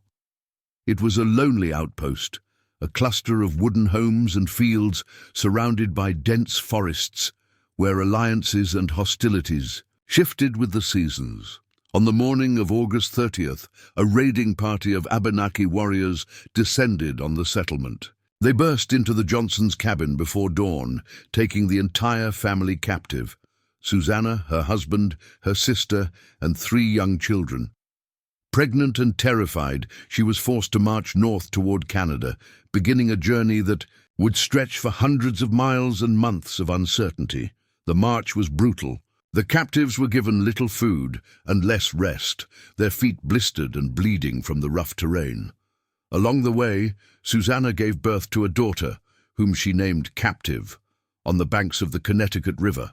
It was a lonely outpost, a cluster of wooden homes and fields surrounded by dense forests, where alliances and hostilities shifted with the seasons. On the morning of August 30th, a raiding party of Abenaki warriors descended on the settlement. They burst into the Johnsons' cabin before dawn, taking the entire family captive: Susanna, her husband, her sister, and 3 young children. Pregnant and terrified, she was forced to march north toward Canada, beginning a journey that would stretch for hundreds of miles and months of uncertainty. The march was brutal. The captives were given little food and less rest, their feet blistered and bleeding from the rough terrain. Along the way, Susanna gave birth to a daughter, whom she named Captive, on the banks of the Connecticut River.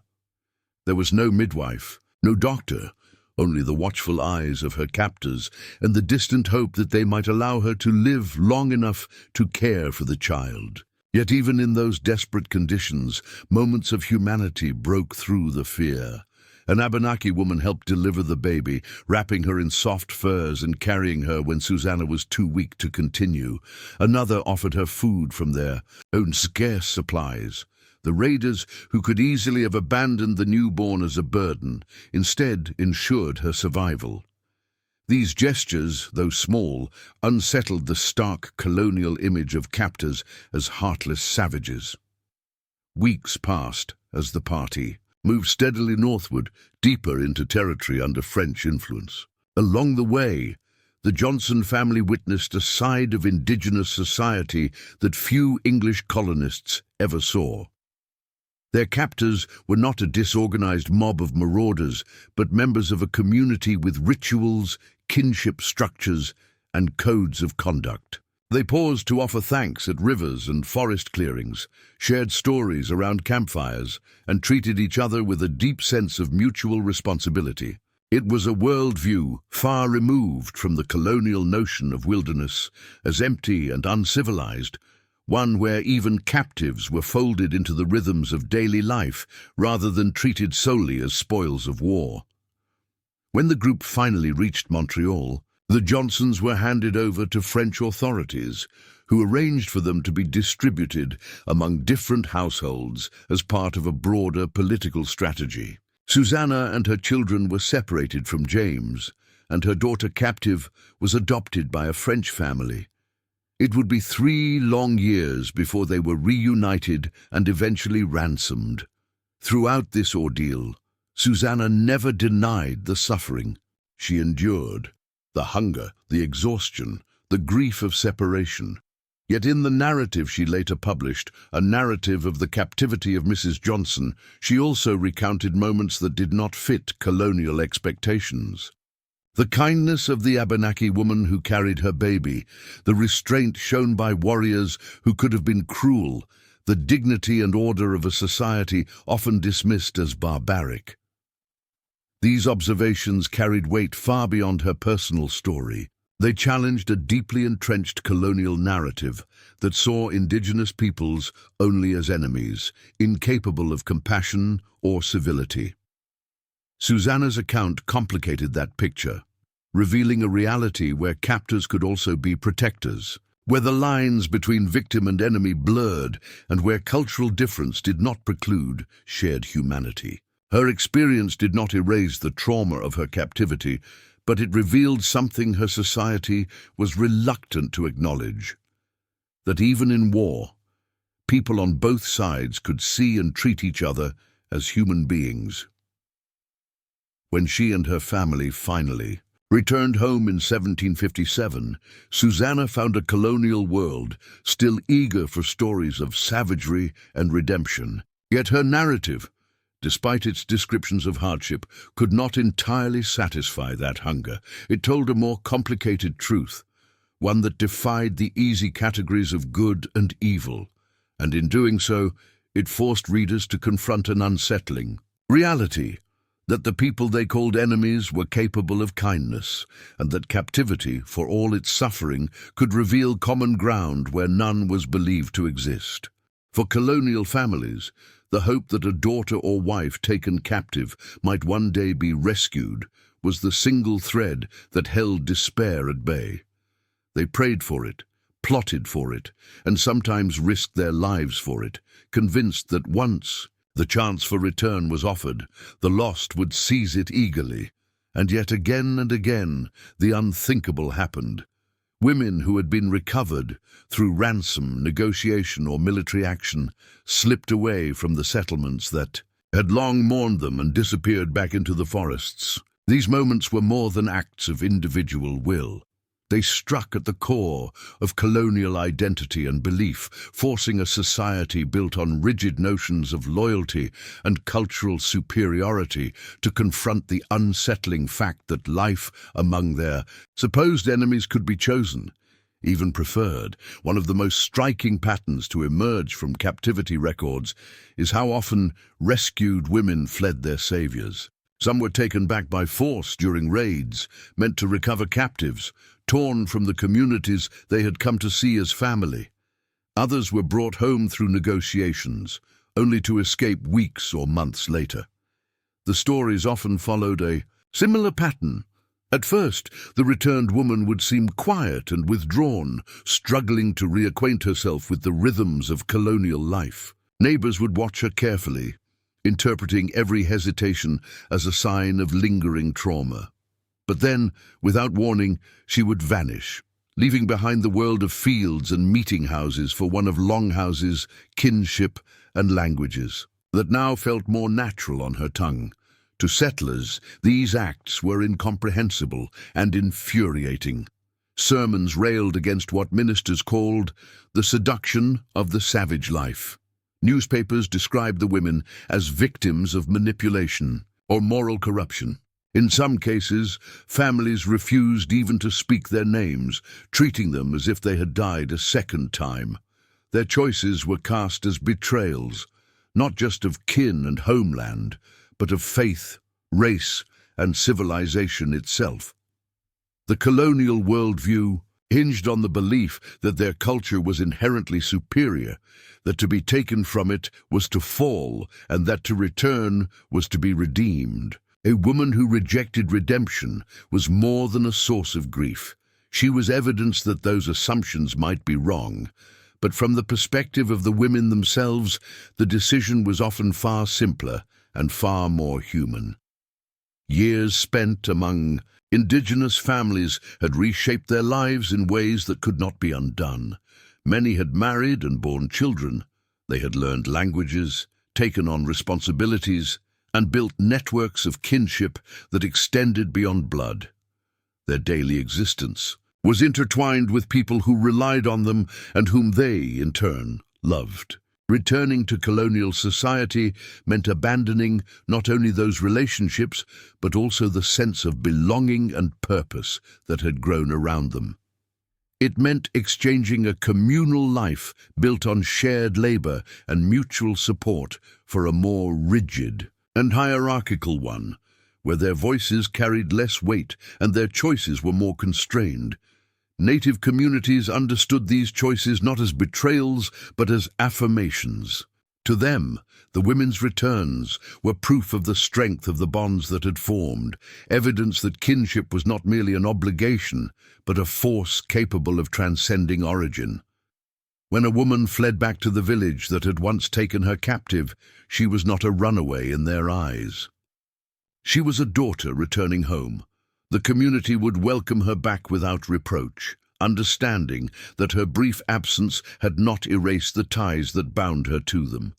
There was no midwife, no doctor, only the watchful eyes of her captors and the distant hope that they might allow her to live long enough to care for the child. Yet even in those desperate conditions, moments of humanity broke through the fear. An Abenaki woman helped deliver the baby, wrapping her in soft furs and carrying her when Susanna was too weak to continue. Another offered her food from their own scarce supplies. The raiders, who could easily have abandoned the newborn as a burden, instead ensured her survival. These gestures, though small, unsettled the stark colonial image of captors as heartless savages. Weeks passed as the party moved steadily northward, deeper into territory under French influence. Along the way, the Johnson family witnessed a side of indigenous society that few English colonists ever saw. Their captors were not a disorganized mob of marauders, but members of a community with rituals, kinship structures, and codes of conduct. They paused to offer thanks at rivers and forest clearings, shared stories around campfires, and treated each other with a deep sense of mutual responsibility. It was a worldview far removed from the colonial notion of wilderness as empty and uncivilized, one where even captives were folded into the rhythms of daily life rather than treated solely as spoils of war. When the group finally reached Montreal, the Johnsons were handed over to French authorities, who arranged for them to be distributed among different households as part of a broader political strategy. Susanna and her children were separated from James, and her daughter Captive was adopted by a French family. It would be 3 long years before they were reunited and eventually ransomed. Throughout this ordeal, Susanna never denied the suffering she endured, the hunger, the exhaustion, the grief of separation. Yet in the narrative she later published, a narrative of the captivity of Mrs. Johnson, she also recounted moments that did not fit colonial expectations. The kindness of the Abenaki woman who carried her baby, the restraint shown by warriors who could have been cruel, the dignity and order of a society often dismissed as barbaric. These observations carried weight far beyond her personal story. They challenged a deeply entrenched colonial narrative that saw indigenous peoples only as enemies, incapable of compassion or civility. Susanna's account complicated that picture, revealing a reality where captors could also be protectors, where the lines between victim and enemy blurred, and where cultural difference did not preclude shared humanity. Her experience did not erase the trauma of her captivity, but it revealed something her society was reluctant to acknowledge: that even in war, people on both sides could see and treat each other as human beings. When she and her family finally returned home in 1757, Susanna found a colonial world still eager for stories of savagery and redemption. Yet her narrative, despite its descriptions of hardship, could not entirely satisfy that hunger. It told a more complicated truth, one that defied the easy categories of good and evil, and in doing so, it forced readers to confront an unsettling reality: that the people they called enemies were capable of kindness, and that captivity, for all its suffering, could reveal common ground where none was believed to exist. For colonial families, the hope that a daughter or wife taken captive might one day be rescued was the single thread that held despair at bay. They prayed for it, plotted for it, and sometimes risked their lives for it, convinced that once the chance for return was offered, the lost would seize it eagerly. And yet again and again, the unthinkable happened. Women who had been recovered through ransom, negotiation, or military action slipped away from the settlements that had long mourned them and disappeared back into the forests. These moments were more than acts of individual will. They struck at the core of colonial identity and belief, forcing a society built on rigid notions of loyalty and cultural superiority to confront the unsettling fact that life among their supposed enemies could be chosen, even preferred. One of the most striking patterns to emerge from captivity records is how often rescued women fled their saviors. Some were taken back by force during raids, meant to recover captives, torn from the communities they had come to see as family. Others were brought home through negotiations, only to escape weeks or months later. The stories often followed a similar pattern. At first, the returned woman would seem quiet and withdrawn, struggling to reacquaint herself with the rhythms of colonial life. Neighbors would watch her carefully, interpreting every hesitation as a sign of lingering trauma. But then, without warning, she would vanish, leaving behind the world of fields and meeting houses for one of Longhouse's kinship and languages that now felt more natural on her tongue. To settlers, these acts were incomprehensible and infuriating. Sermons railed against what ministers called the seduction of the savage life. Newspapers described the women as victims of manipulation or moral corruption. In some cases, families refused even to speak their names, treating them as if they had died a second time. Their choices were cast as betrayals, not just of kin and homeland, but of faith, race, and civilization itself. The colonial worldview hinged on the belief that their culture was inherently superior, that to be taken from it was to fall, and that to return was to be redeemed. A woman who rejected redemption was more than a source of grief. She was evidence that those assumptions might be wrong, but from the perspective of the women themselves, the decision was often far simpler and far more human. Years spent among indigenous families had reshaped their lives in ways that could not be undone. Many had married and borne children. They had learned languages, taken on responsibilities, and built networks of kinship that extended beyond blood. Their daily existence was intertwined with people who relied on them and whom they, in turn, loved. Returning to colonial society meant abandoning not only those relationships, but also the sense of belonging and purpose that had grown around them. It meant exchanging a communal life built on shared labor and mutual support for a more rigid and hierarchical one, where their voices carried less weight and their choices were more constrained. Native communities understood these choices not as betrayals, but as affirmations. To them, the women's returns were proof of the strength of the bonds that had formed, evidence that kinship was not merely an obligation, but a force capable of transcending origin. When a woman fled back to the village that had once taken her captive, she was not a runaway in their eyes. She was a daughter returning home. The community would welcome her back without reproach, understanding that her brief absence had not erased the ties that bound her to them.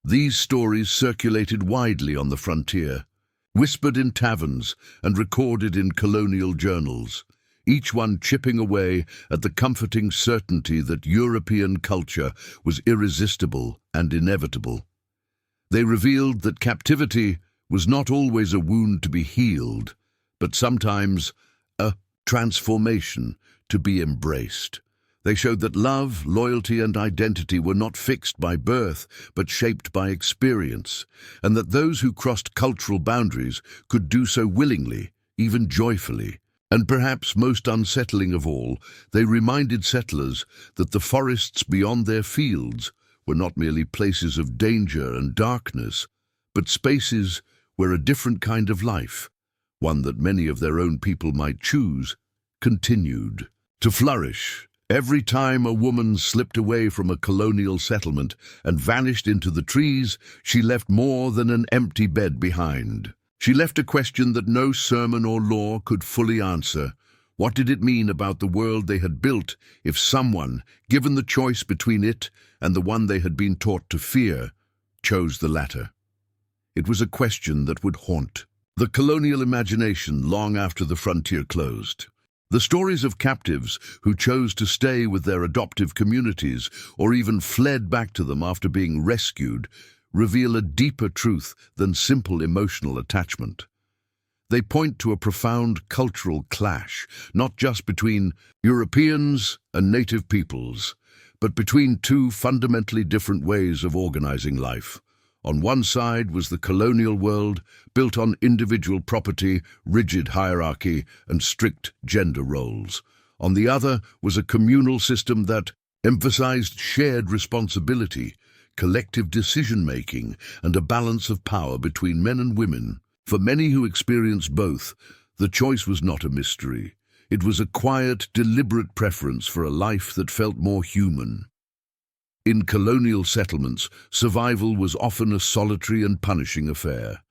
These stories circulated widely on the frontier, whispered in taverns and recorded in colonial journals, each one chipping away at the comforting certainty that European culture was irresistible and inevitable. They revealed that captivity was not always a wound to be healed, but sometimes a transformation to be embraced. They showed that love, loyalty, and identity were not fixed by birth, but shaped by experience, and that those who crossed cultural boundaries could do so willingly, even joyfully. And perhaps most unsettling of all, they reminded settlers that the forests beyond their fields were not merely places of danger and darkness, but spaces where a different kind of life, one that many of their own people might choose, continued to flourish. Every time a woman slipped away from a colonial settlement and vanished into the trees, she left more than an empty bed behind. She left a question that no sermon or law could fully answer. What did it mean about the world they had built if someone, given the choice between it and the one they had been taught to fear, chose the latter? It was a question that would haunt the colonial imagination long after the frontier closed. The stories of captives who chose to stay with their adoptive communities or even fled back to them after being rescued reveal a deeper truth than simple emotional attachment. They point to a profound cultural clash, not just between Europeans and native peoples, but between two fundamentally different ways of organizing life. On one side was the colonial world, built on individual property, rigid hierarchy, and strict gender roles. On the other was a communal system that emphasized shared responsibility, collective decision-making, and a balance of power between men and women. For many who experienced both, the choice was not a mystery. It was a quiet, deliberate preference for a life that felt more human. In colonial settlements, survival was often a solitary and punishing affair.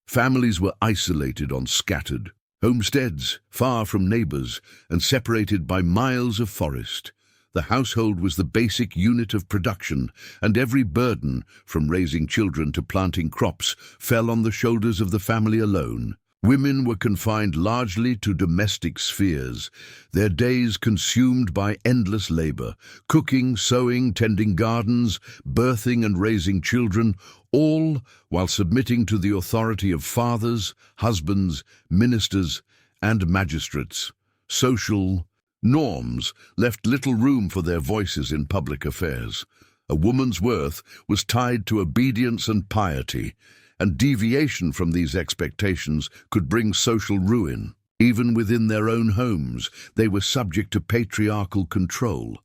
Families were isolated on scattered homesteads, far from neighbors, and separated by miles of forest. The household was the basic unit of production, and every burden, from raising children to planting crops, fell on the shoulders of the family alone. Women were confined largely to domestic spheres, their days consumed by endless labor, cooking, sewing, tending gardens, birthing and raising children, all while submitting to the authority of fathers, husbands, ministers, and magistrates. Social norms left little room for their voices in public affairs. A woman's worth was tied to obedience and piety, and deviation from these expectations could bring social ruin. Even within their own homes, they were subject to patriarchal control,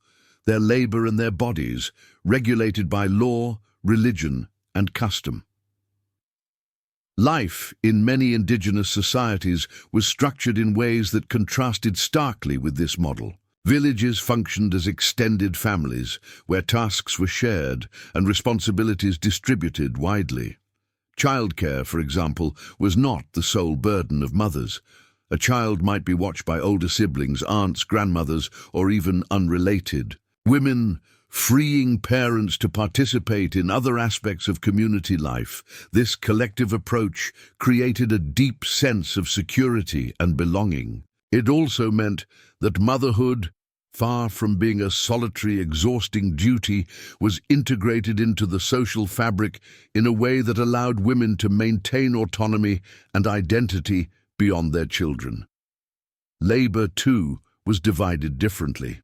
their labor and their bodies regulated by law, religion, and custom. Life in many indigenous societies was structured in ways that contrasted starkly with this model. Villages functioned as extended families, where tasks were shared and responsibilities distributed widely. Childcare, for example, was not the sole burden of mothers. A child might be watched by older siblings, aunts, grandmothers, or even unrelated. Women, freeing parents to participate in other aspects of community life. This collective approach created a deep sense of security and belonging. It also meant that motherhood, far from being a solitary, exhausting duty, was integrated into the social fabric in a way that allowed women to maintain autonomy and identity beyond their children. Labor, too, was divided differently.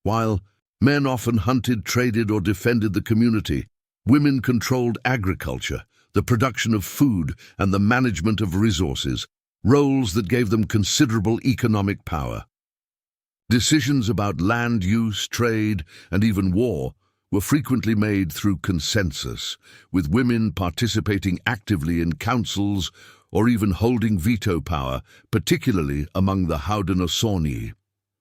While men often hunted, traded, or defended the community, women controlled agriculture, the production of food, and the management of resources, roles that gave them considerable economic power. Decisions about land use, trade, and even war were frequently made through consensus, with women participating actively in councils or even holding veto power, particularly among the Haudenosaunee.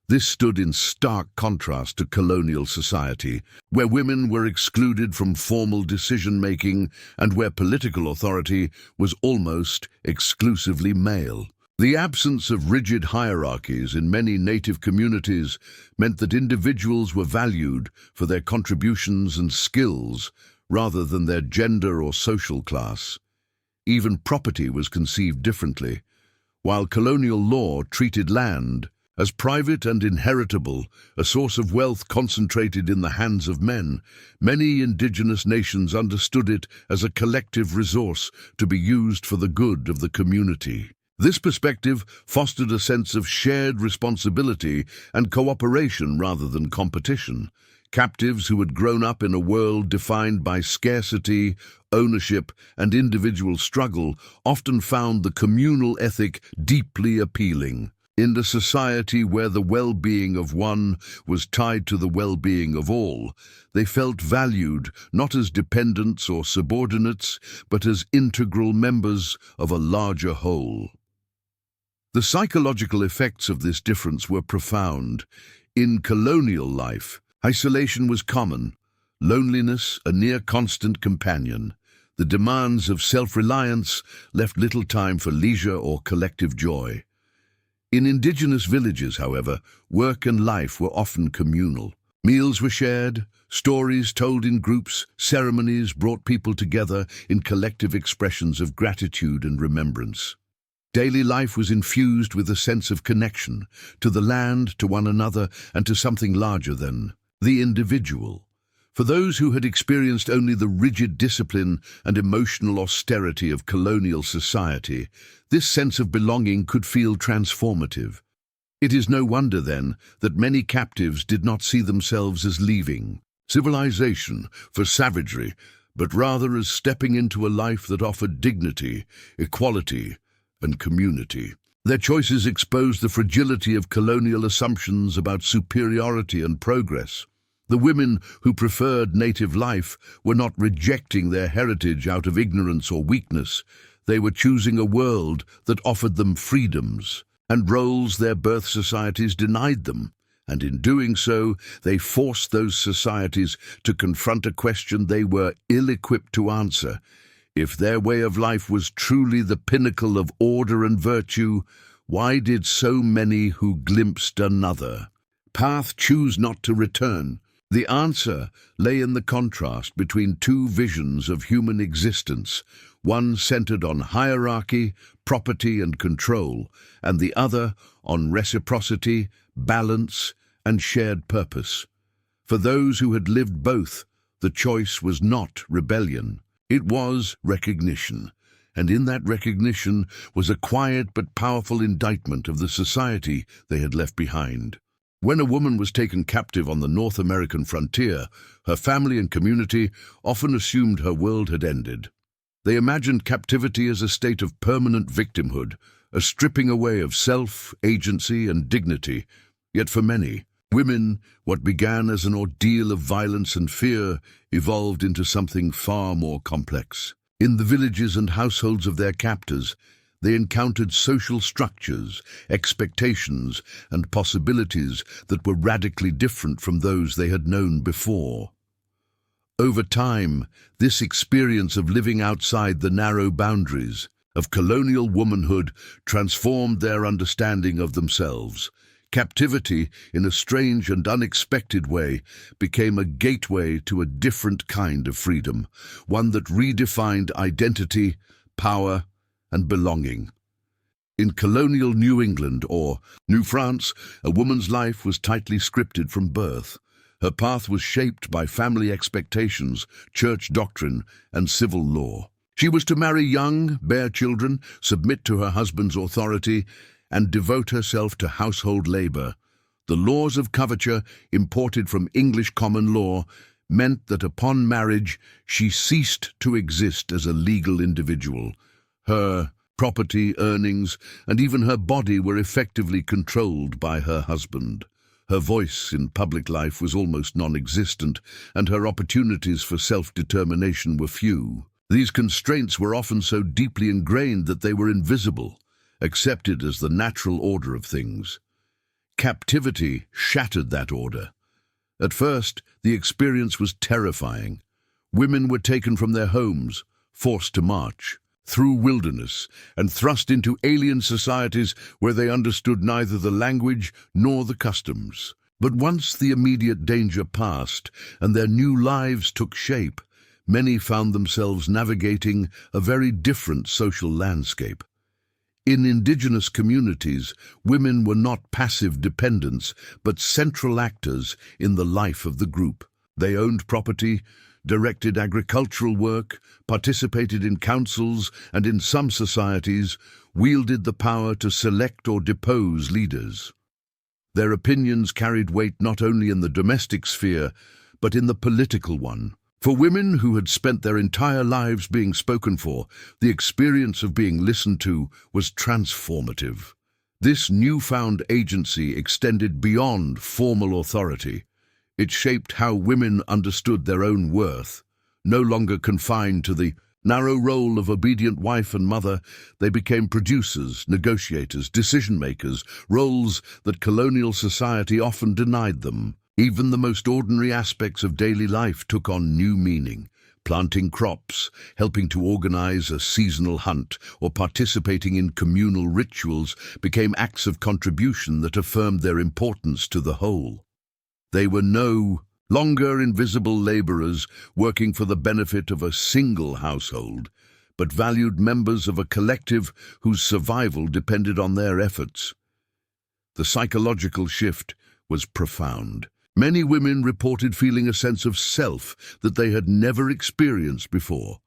This stood in stark contrast to colonial society, where women were excluded from formal decision-making and where political authority was almost exclusively male. The absence of rigid hierarchies in many native communities meant that individuals were valued for their contributions and skills rather than their gender or social class. Even property was conceived differently. While colonial law treated land as private and inheritable, a source of wealth concentrated in the hands of men, many indigenous nations understood it as a collective resource to be used for the good of the community. This perspective fostered a sense of shared responsibility and cooperation rather than competition. Captives who had grown up in a world defined by scarcity, ownership, and individual struggle often found the communal ethic deeply appealing. In a society where the well-being of one was tied to the well-being of all, they felt valued not as dependents or subordinates, but as integral members of a larger whole. The psychological effects of this difference were profound. In colonial life, isolation was common, loneliness a near-constant companion. The demands of self-reliance left little time for leisure or collective joy. In indigenous villages, however, work and life were often communal. Meals were shared, stories told in groups, ceremonies brought people together in collective expressions of gratitude and remembrance. Daily life was infused with a sense of connection to the land, to one another, and to something larger than the individual. For those who had experienced only the rigid discipline and emotional austerity of colonial society, this sense of belonging could feel transformative. It is no wonder, then, that many captives did not see themselves as leaving civilization for savagery, but rather as stepping into a life that offered dignity, equality, and community. Their choices exposed the fragility of colonial assumptions about superiority and progress. The women who preferred native life were not rejecting their heritage out of ignorance or weakness. They were choosing a world that offered them freedoms and roles their birth societies denied them. And in doing so, they forced those societies to confront a question they were ill-equipped to answer. If their way of life was truly the pinnacle of order and virtue, why did so many who glimpsed another path choose not to return? The answer lay in the contrast between two visions of human existence, one centered on hierarchy, property, and control, and the other on reciprocity, balance, and shared purpose. For those who had lived both, the choice was not rebellion. It was recognition, and in that recognition was a quiet but powerful indictment of the society they had left behind. When a woman was taken captive on the North American frontier, her family and community often assumed her world had ended. They imagined captivity as a state of permanent victimhood, a stripping away of self, agency, and dignity. Yet for many women, what began as an ordeal of violence and fear evolved into something far more complex. In the villages and households of their captors, they encountered social structures, expectations, and possibilities that were radically different from those they had known before. Over time, this experience of living outside the narrow boundaries of colonial womanhood transformed their understanding of themselves. Captivity, in a strange and unexpected way, became a gateway to a different kind of freedom, one that redefined identity, power, and belonging. In colonial New England, or New France, a woman's life was tightly scripted from birth. Her path was shaped by family expectations, church doctrine, and civil law. She was to marry young, bear children, submit to her husband's authority, and devote herself to household labor. The laws of coverture, imported from English common law, meant that upon marriage she ceased to exist as a legal individual. Her property, earnings, and even her body were effectively controlled by her husband. Her voice in public life was almost non-existent, and her opportunities for self-determination were few. These constraints were often so deeply ingrained that they were invisible, accepted as the natural order of things. Captivity shattered that order. At first, the experience was terrifying. Women were taken from their homes, forced to march through wilderness, and thrust into alien societies where they understood neither the language nor the customs. But once the immediate danger passed and their new lives took shape, many found themselves navigating a very different social landscape. In indigenous communities, women were not passive dependents, but central actors in the life of the group. They owned property, directed agricultural work, participated in councils, and in some societies, wielded the power to select or depose leaders. Their opinions carried weight not only in the domestic sphere, but in the political one. For women who had spent their entire lives being spoken for, the experience of being listened to was transformative. This newfound agency extended beyond formal authority. It shaped how women understood their own worth. No longer confined to the narrow role of obedient wife and mother, they became producers, negotiators, decision-makers, roles that colonial society often denied them. Even the most ordinary aspects of daily life took on new meaning. Planting crops, helping to organize a seasonal hunt, or participating in communal rituals became acts of contribution that affirmed their importance to the whole. They were no longer invisible laborers working for the benefit of a single household, but valued members of a collective whose survival depended on their efforts. The psychological shift was profound. Many women reported feeling a sense of self that they had never experienced before,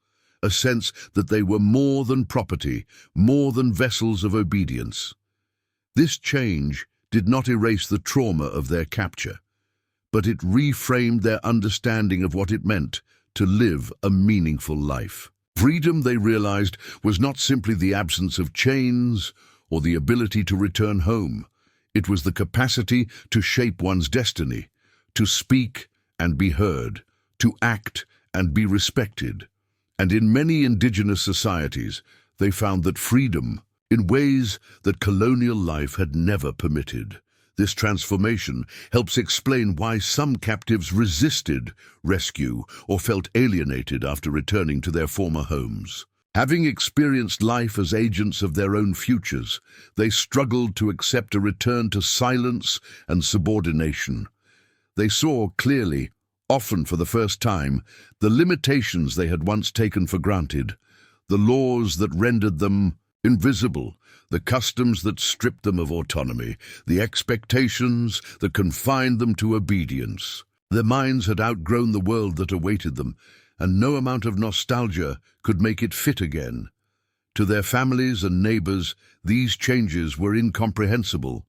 a sense that they were more than property, more than vessels of obedience. This change did not erase the trauma of their capture, but it reframed their understanding of what it meant to live a meaningful life. Freedom, they realized, was not simply the absence of chains or the ability to return home. It was the capacity to shape one's destiny, to speak and be heard, to act and be respected. And in many indigenous societies, they found that freedom, in ways that colonial life had never permitted. This transformation helps explain why some captives resisted rescue or felt alienated after returning to their former homes. Having experienced life as agents of their own futures, they struggled to accept a return to silence and subordination. They saw clearly, often for the first time, the limitations they had once taken for granted, the laws that rendered them invisible, the customs that stripped them of autonomy, the expectations that confined them to obedience. Their minds had outgrown the world that awaited them, and no amount of nostalgia could make it fit again. To their families and neighbors, these changes were incomprehensible.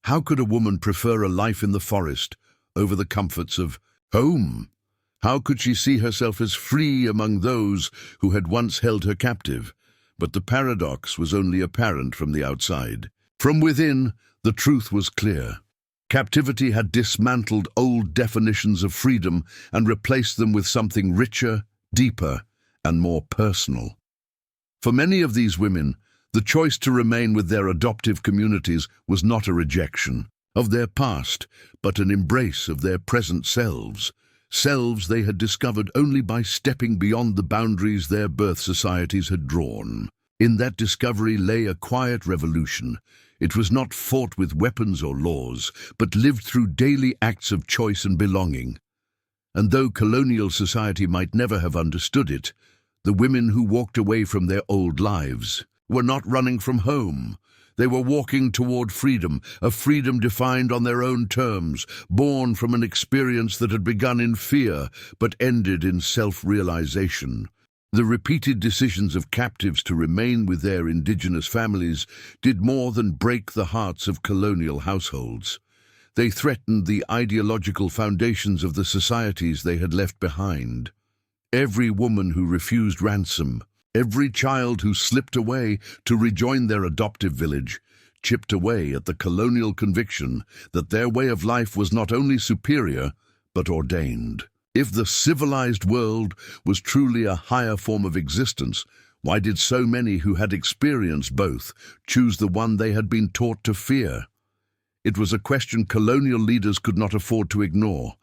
How could a woman prefer a life in the forest over the comforts of home? How could she see herself as free among those who had once held her captive? But the paradox was only apparent from the outside. From within, the truth was clear. Captivity had dismantled old definitions of freedom and replaced them with something richer, deeper, and more personal. For many of these women, the choice to remain with their adoptive communities was not a rejection of their past, but an embrace of their present selves. Selves they had discovered only by stepping beyond the boundaries their birth societies had drawn. In that discovery lay a quiet revolution. It was not fought with weapons or laws, but lived through daily acts of choice and belonging. And though colonial society might never have understood it, the women who walked away from their old lives were not running from home. They were walking toward freedom, a freedom defined on their own terms, born from an experience that had begun in fear but ended in self-realization. The repeated decisions of captives to remain with their indigenous families did more than break the hearts of colonial households. They threatened the ideological foundations of the societies they had left behind. Every woman who refused ransom, every child who slipped away to rejoin their adoptive village, chipped away at the colonial conviction that their way of life was not only superior, but ordained. If the civilized world was truly a higher form of existence, why did so many who had experienced both choose the one they had been taught to fear? It was a question colonial leaders could not afford to ignore,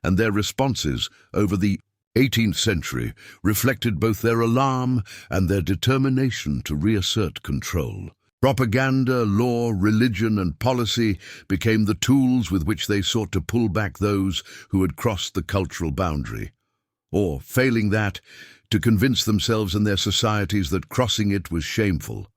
and their responses over the 18th century reflected both their alarm and their determination to reassert control. Propaganda, law, religion, and policy became the tools with which they sought to pull back those who had crossed the cultural boundary, or, failing that, to convince themselves and their societies that crossing it was shameful.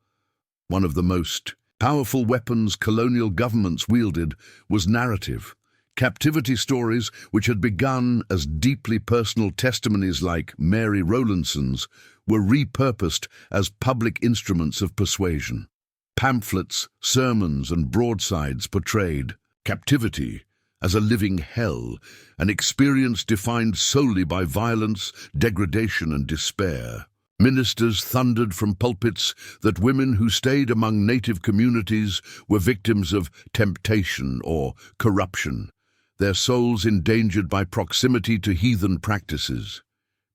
One of the most powerful weapons colonial governments wielded was narrative. Captivity stories, which had begun as deeply personal testimonies like Mary Rowlandson's, were repurposed as public instruments of persuasion. Pamphlets, sermons, and broadsides portrayed captivity as a living hell, an experience defined solely by violence, degradation, and despair. Ministers thundered from pulpits that women who stayed among native communities were victims of temptation or corruption, their souls endangered by proximity to heathen practices.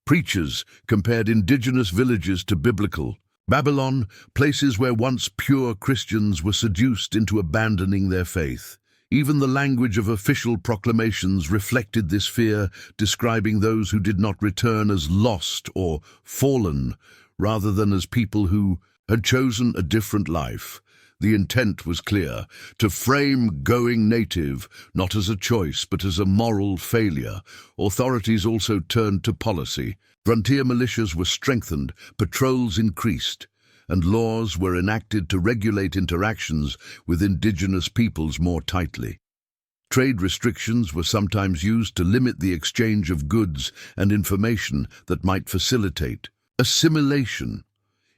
Preachers compared indigenous villages to biblical Babylon, places where once pure Christians were seduced into abandoning their faith. Even the language of official proclamations reflected this fear, describing those who did not return as lost or fallen, rather than as people who had chosen a different life. The intent was clear: to frame going native not as a choice but as a moral failure. Authorities also turned to policy. Frontier militias were strengthened, patrols increased, and laws were enacted to regulate interactions with indigenous peoples more tightly. Trade restrictions were sometimes used to limit the exchange of goods and information that might facilitate assimilation.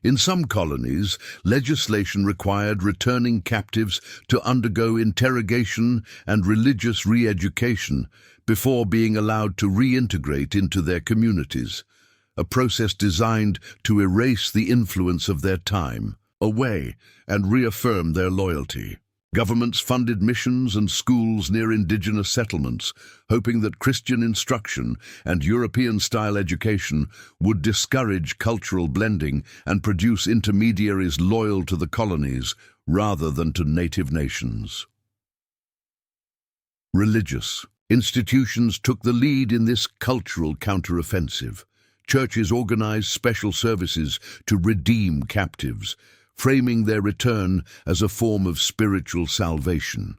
In some colonies, legislation required returning captives to undergo interrogation and religious re-education before being allowed to reintegrate into their communities, a process designed to erase the influence of their time away and reaffirm their loyalty. Governments funded missions and schools near indigenous settlements, hoping that Christian instruction and European-style education would discourage cultural blending and produce intermediaries loyal to the colonies rather than to native nations. Religious institutions took the lead in this cultural counteroffensive. Churches organized special services to redeem captives, framing their return as a form of spiritual salvation.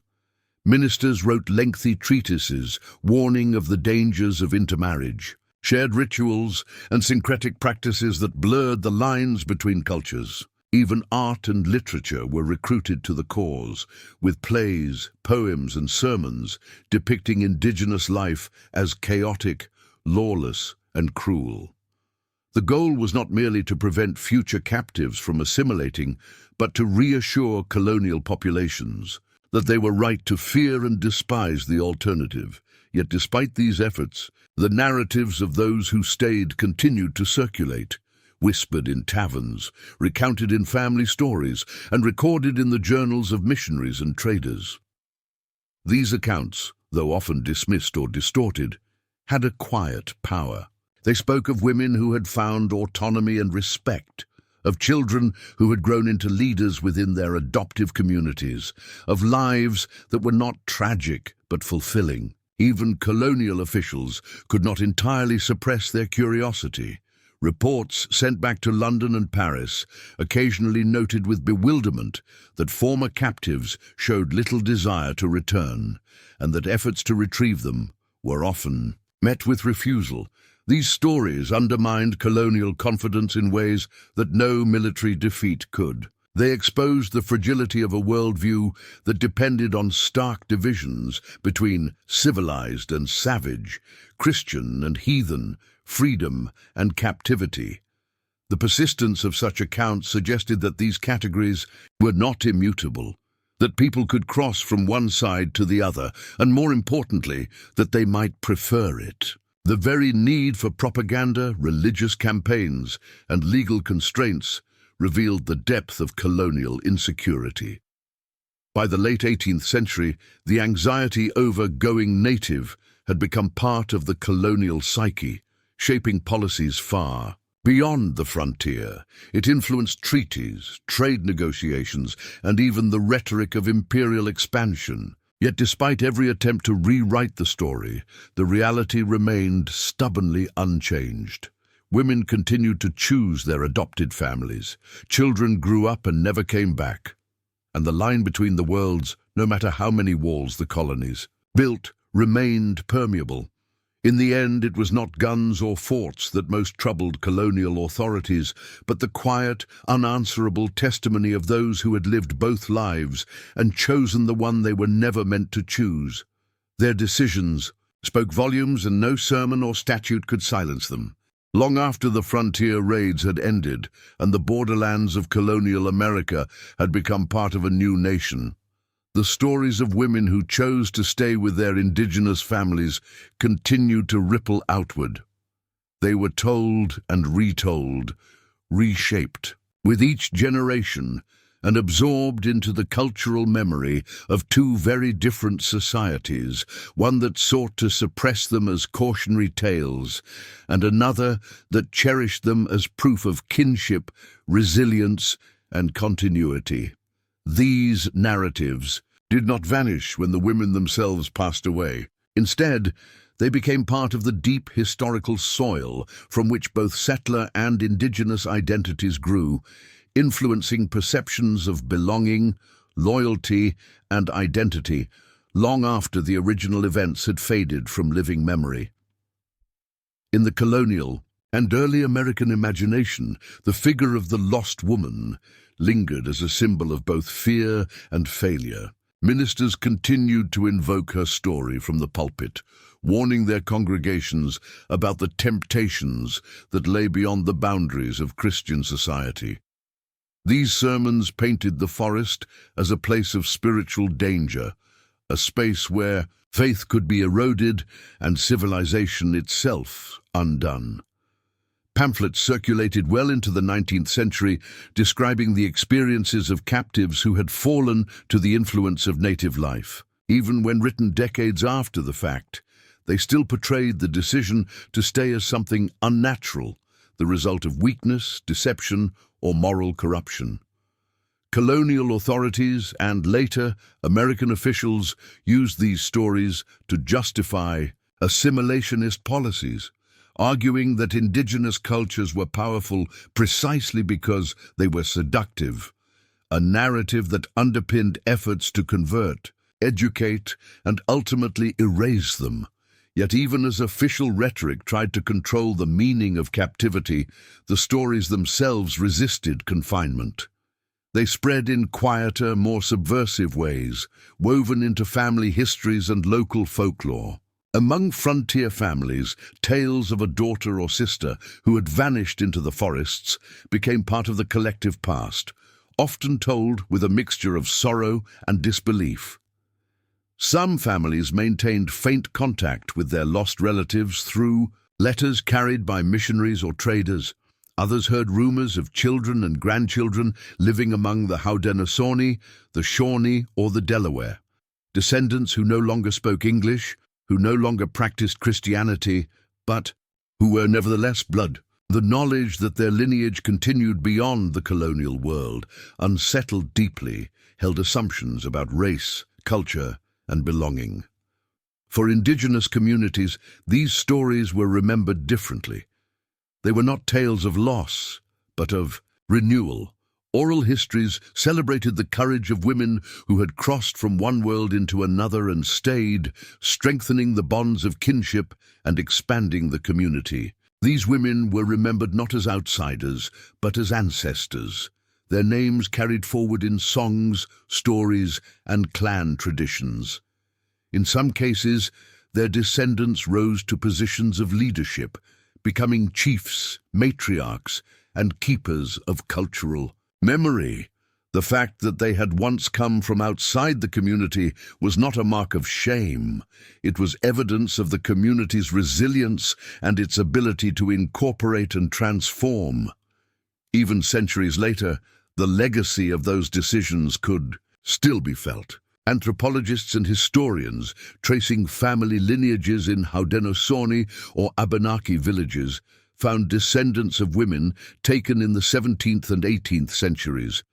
Ministers wrote lengthy treatises warning of the dangers of intermarriage, shared rituals and syncretic practices that blurred the lines between cultures. Even art and literature were recruited to the cause, with plays, poems, and sermons depicting indigenous life as chaotic, lawless, and cruel. The goal was not merely to prevent future captives from assimilating, but to reassure colonial populations that they were right to fear and despise the alternative. Yet despite these efforts, the narratives of those who stayed continued to circulate, whispered in taverns, recounted in family stories, and recorded in the journals of missionaries and traders. These accounts, though often dismissed or distorted, had a quiet power. They spoke of women who had found autonomy and respect, of children who had grown into leaders within their adoptive communities, of lives that were not tragic but fulfilling. Even colonial officials could not entirely suppress their curiosity. Reports sent back to London and Paris occasionally noted with bewilderment that former captives showed little desire to return, and that efforts to retrieve them were often met with refusal. These stories undermined colonial confidence in ways that no military defeat could. They exposed the fragility of a worldview that depended on stark divisions between civilized and savage, Christian and heathen, freedom and captivity. The persistence of such accounts suggested that these categories were not immutable, that people could cross from one side to the other, and more importantly, that they might prefer it. The very need for propaganda, religious campaigns, and legal constraints revealed the depth of colonial insecurity. By the late 18th century, the anxiety over going native had become part of the colonial psyche, shaping policies far beyond the frontier. It influenced treaties, trade negotiations, and even the rhetoric of imperial expansion. Yet despite every attempt to rewrite the story, the reality remained stubbornly unchanged. Women continued to choose their adopted families. Children grew up and never came back. And the line between the worlds, no matter how many walls the colonies built, remained permeable. In the end, it was not guns or forts that most troubled colonial authorities, but the quiet, unanswerable testimony of those who had lived both lives and chosen the one they were never meant to choose. Their decisions spoke volumes, and no sermon or statute could silence them. Long after the frontier raids had ended and the borderlands of colonial America had become part of a new nation, the stories of women who chose to stay with their indigenous families continued to ripple outward. They were told and retold, reshaped with each generation, and absorbed into the cultural memory of two very different societies, one that sought to suppress them as cautionary tales, and another that cherished them as proof of kinship, resilience, and continuity. These narratives did not vanish when the women themselves passed away. Instead, they became part of the deep historical soil from which both settler and indigenous identities grew, influencing perceptions of belonging, loyalty, and identity long after the original events had faded from living memory. In the colonial and early American imagination, the figure of the lost woman lingered as a symbol of both fear and failure. Ministers continued to invoke her story from the pulpit, warning their congregations about the temptations that lay beyond the boundaries of Christian society. These sermons painted the forest as a place of spiritual danger, a space where faith could be eroded and civilization itself undone. Pamphlets circulated well into the 19th century, describing the experiences of captives who had fallen to the influence of native life. Even when written decades after the fact, they still portrayed the decision to stay as something unnatural, the result of weakness, deception, or moral corruption. Colonial authorities and, later, American officials used these stories to justify assimilationist policies, arguing that indigenous cultures were powerful precisely because they were seductive, a narrative that underpinned efforts to convert, educate, and ultimately erase them. Yet even as official rhetoric tried to control the meaning of captivity, the stories themselves resisted confinement. They spread in quieter, more subversive ways, woven into family histories and local folklore. Among frontier families, tales of a daughter or sister who had vanished into the forests became part of the collective past, often told with a mixture of sorrow and disbelief. Some families maintained faint contact with their lost relatives through letters carried by missionaries or traders. Others heard rumors of children and grandchildren living among the Haudenosaunee, the Shawnee, or the Delaware. Descendants who no longer spoke English, who no longer practiced Christianity, but who were nevertheless blood. The knowledge that their lineage continued beyond the colonial world, unsettled deeply, held assumptions about race, culture, and belonging. For indigenous communities, these stories were remembered differently. They were not tales of loss, but of renewal. Oral histories celebrated the courage of women who had crossed from one world into another and stayed, strengthening the bonds of kinship and expanding the community. These women were remembered not as outsiders, but as ancestors, their names carried forward in songs, stories, and clan traditions. In some cases, their descendants rose to positions of leadership, becoming chiefs, matriarchs, and keepers of cultural memory. The fact that they had once come from outside the community was not a mark of shame. It was evidence of the community's resilience and its ability to incorporate and transform. Even centuries later, the legacy of those decisions could still be felt. Anthropologists and historians, tracing family lineages in Haudenosaunee or Abenaki villages, found descendants of women taken in the 17th and 18th centuries.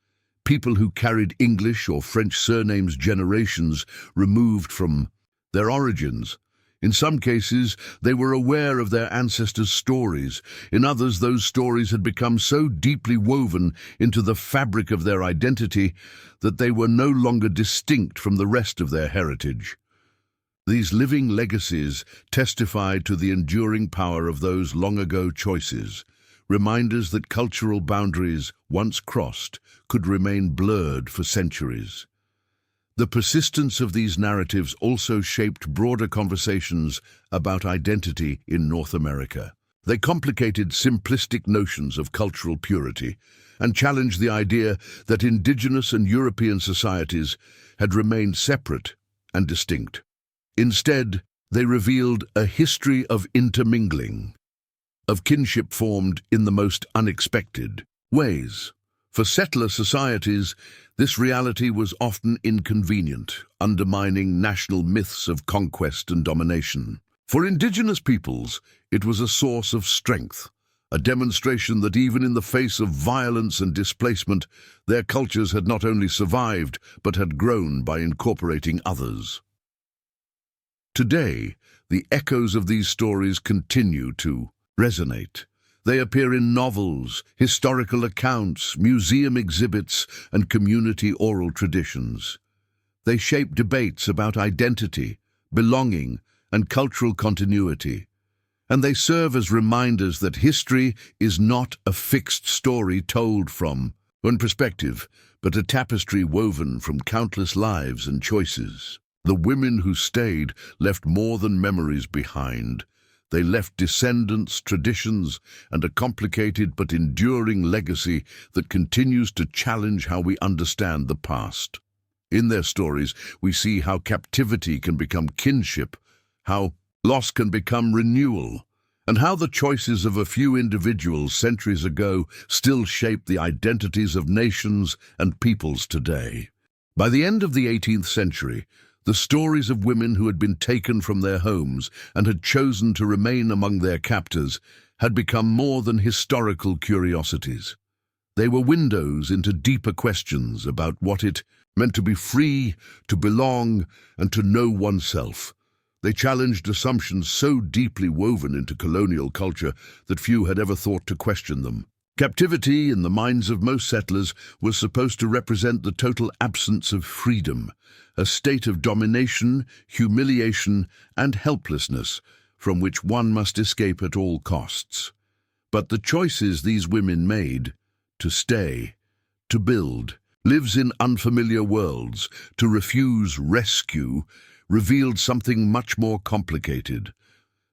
People who carried English or French surnames generations removed from their origins. In some cases, they were aware of their ancestors' stories. In others, those stories had become so deeply woven into the fabric of their identity that they were no longer distinct from the rest of their heritage. These living legacies testified to the enduring power of those long-ago choices, reminders that cultural boundaries, once crossed, could remain blurred for centuries. The persistence of these narratives also shaped broader conversations about identity in North America. They complicated simplistic notions of cultural purity and challenged the idea that indigenous and European societies had remained separate and distinct. Instead, they revealed a history of intermingling, of kinship formed in the most unexpected ways. For settler societies, this reality was often inconvenient, undermining national myths of conquest and domination. For indigenous peoples, it was a source of strength, a demonstration that even in the face of violence and displacement, their cultures had not only survived, but had grown by incorporating others. Today, the echoes of these stories continue to resonate. They appear in novels, historical accounts, museum exhibits, and community oral traditions. They shape debates about identity, belonging, and cultural continuity. And they serve as reminders that history is not a fixed story told from one perspective, but a tapestry woven from countless lives and choices. The women who stayed left more than memories behind. They left descendants, traditions, and a complicated but enduring legacy that continues to challenge how we understand the past. In their stories, we see how captivity can become kinship, how loss can become renewal, and how the choices of a few individuals centuries ago still shape the identities of nations and peoples today. By the end of the 18th century, the stories of women who had been taken from their homes and had chosen to remain among their captors had become more than historical curiosities. They were windows into deeper questions about what it meant to be free, to belong, and to know oneself. They challenged assumptions so deeply woven into colonial culture that few had ever thought to question them. Captivity, in the minds of most settlers, was supposed to represent the total absence of freedom, a state of domination, humiliation, and helplessness from which one must escape at all costs. But the choices these women made, to stay, to build, lives in unfamiliar worlds, to refuse rescue, revealed something much more complicated.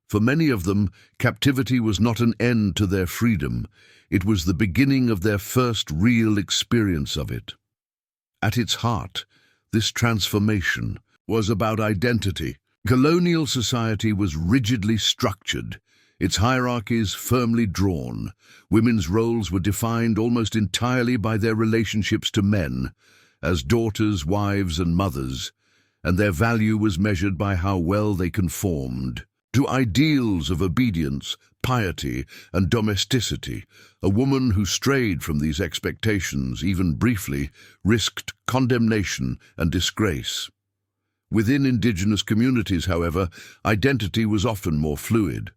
For many of them, captivity was not an end to their freedom. It was the beginning of their first real experience of it. At its heart, this transformation was about identity. Colonial society was rigidly structured, its hierarchies firmly drawn. Women's roles were defined almost entirely by their relationships to men, as daughters, wives, and mothers, and their value was measured by how well they conformed to ideals of obedience, piety, and domesticity. A woman who strayed from these expectations, even briefly, risked condemnation and disgrace. Within indigenous communities, however, identity was often more fluid.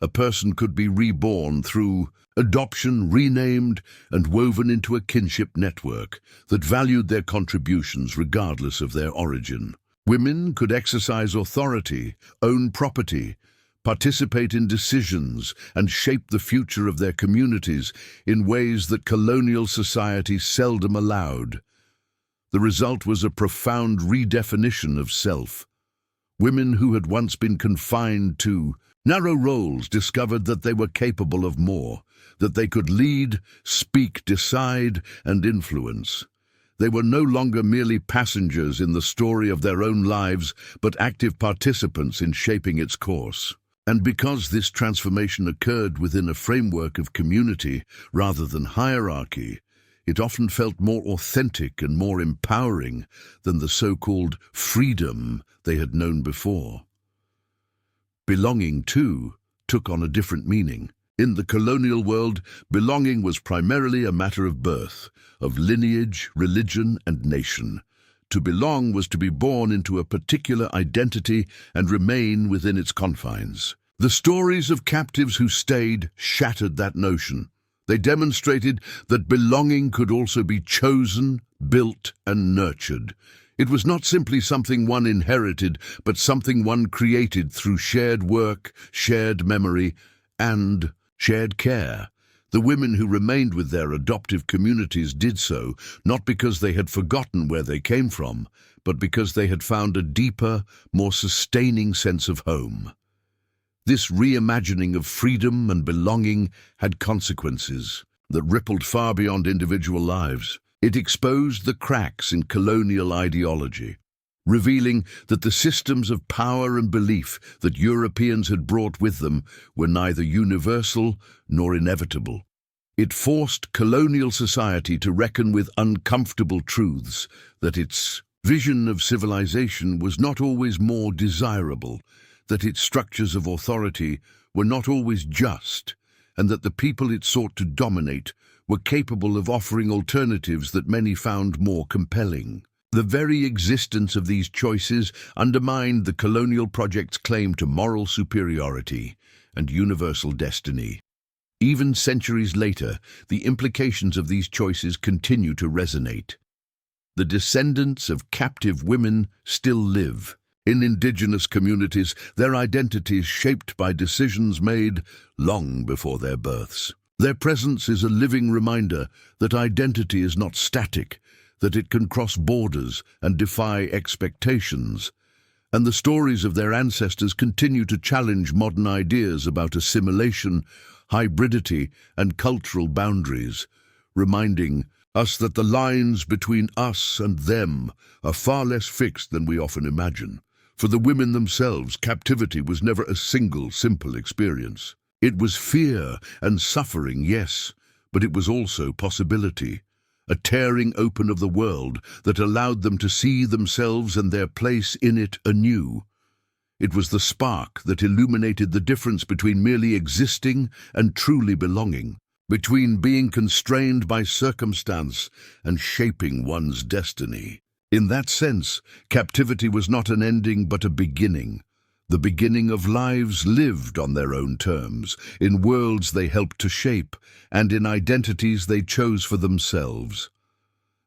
A person could be reborn through adoption, renamed, and woven into a kinship network that valued their contributions regardless of their origin. Women could exercise authority, own property, participate in decisions, and shape the future of their communities in ways that colonial society seldom allowed. The result was a profound redefinition of self. Women who had once been confined to narrow roles discovered that they were capable of more, that they could lead, speak, decide, and influence. They were no longer merely passengers in the story of their own lives, but active participants in shaping its course. And because this transformation occurred within a framework of community rather than hierarchy, it often felt more authentic and more empowering than the so-called freedom they had known before. Belonging, too, took on a different meaning. In the colonial world, belonging was primarily a matter of birth, of lineage, religion, and nation. To belong was to be born into a particular identity and remain within its confines. The stories of captives who stayed shattered that notion. They demonstrated that belonging could also be chosen, built, and nurtured. It was not simply something one inherited, but something one created through shared work, shared memory, and shared care. The women who remained with their adoptive communities did so, not because they had forgotten where they came from, but because they had found a deeper, more sustaining sense of home. This reimagining of freedom and belonging had consequences that rippled far beyond individual lives. It exposed the cracks in colonial ideology, revealing that the systems of power and belief that Europeans had brought with them were neither universal nor inevitable. It forced colonial society to reckon with uncomfortable truths, that its vision of civilization was not always more desirable, that its structures of authority were not always just, and that the people it sought to dominate were capable of offering alternatives that many found more compelling. The very existence of these choices undermined the colonial project's claim to moral superiority and universal destiny. Even centuries later, the implications of these choices continue to resonate. The descendants of captive women still live. In indigenous communities, their identities shaped by decisions made long before their births. Their presence is a living reminder that identity is not static, that it can cross borders and defy expectations. And the stories of their ancestors continue to challenge modern ideas about assimilation, hybridity, and cultural boundaries, reminding us that the lines between us and them are far less fixed than we often imagine. For the women themselves, captivity was never a single, simple experience. It was fear and suffering, yes, but it was also possibility, a tearing open of the world that allowed them to see themselves and their place in it anew. It was the spark that illuminated the difference between merely existing and truly belonging, between being constrained by circumstance and shaping one's destiny. In that sense, captivity was not an ending but a beginning. The beginning of lives lived on their own terms, in worlds they helped to shape, and in identities they chose for themselves.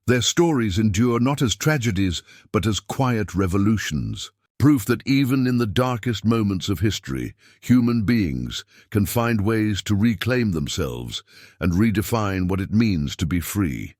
Their stories endure not as tragedies, but as quiet revolutions, proof that even in the darkest moments of history, human beings can find ways to reclaim themselves and redefine what it means to be free.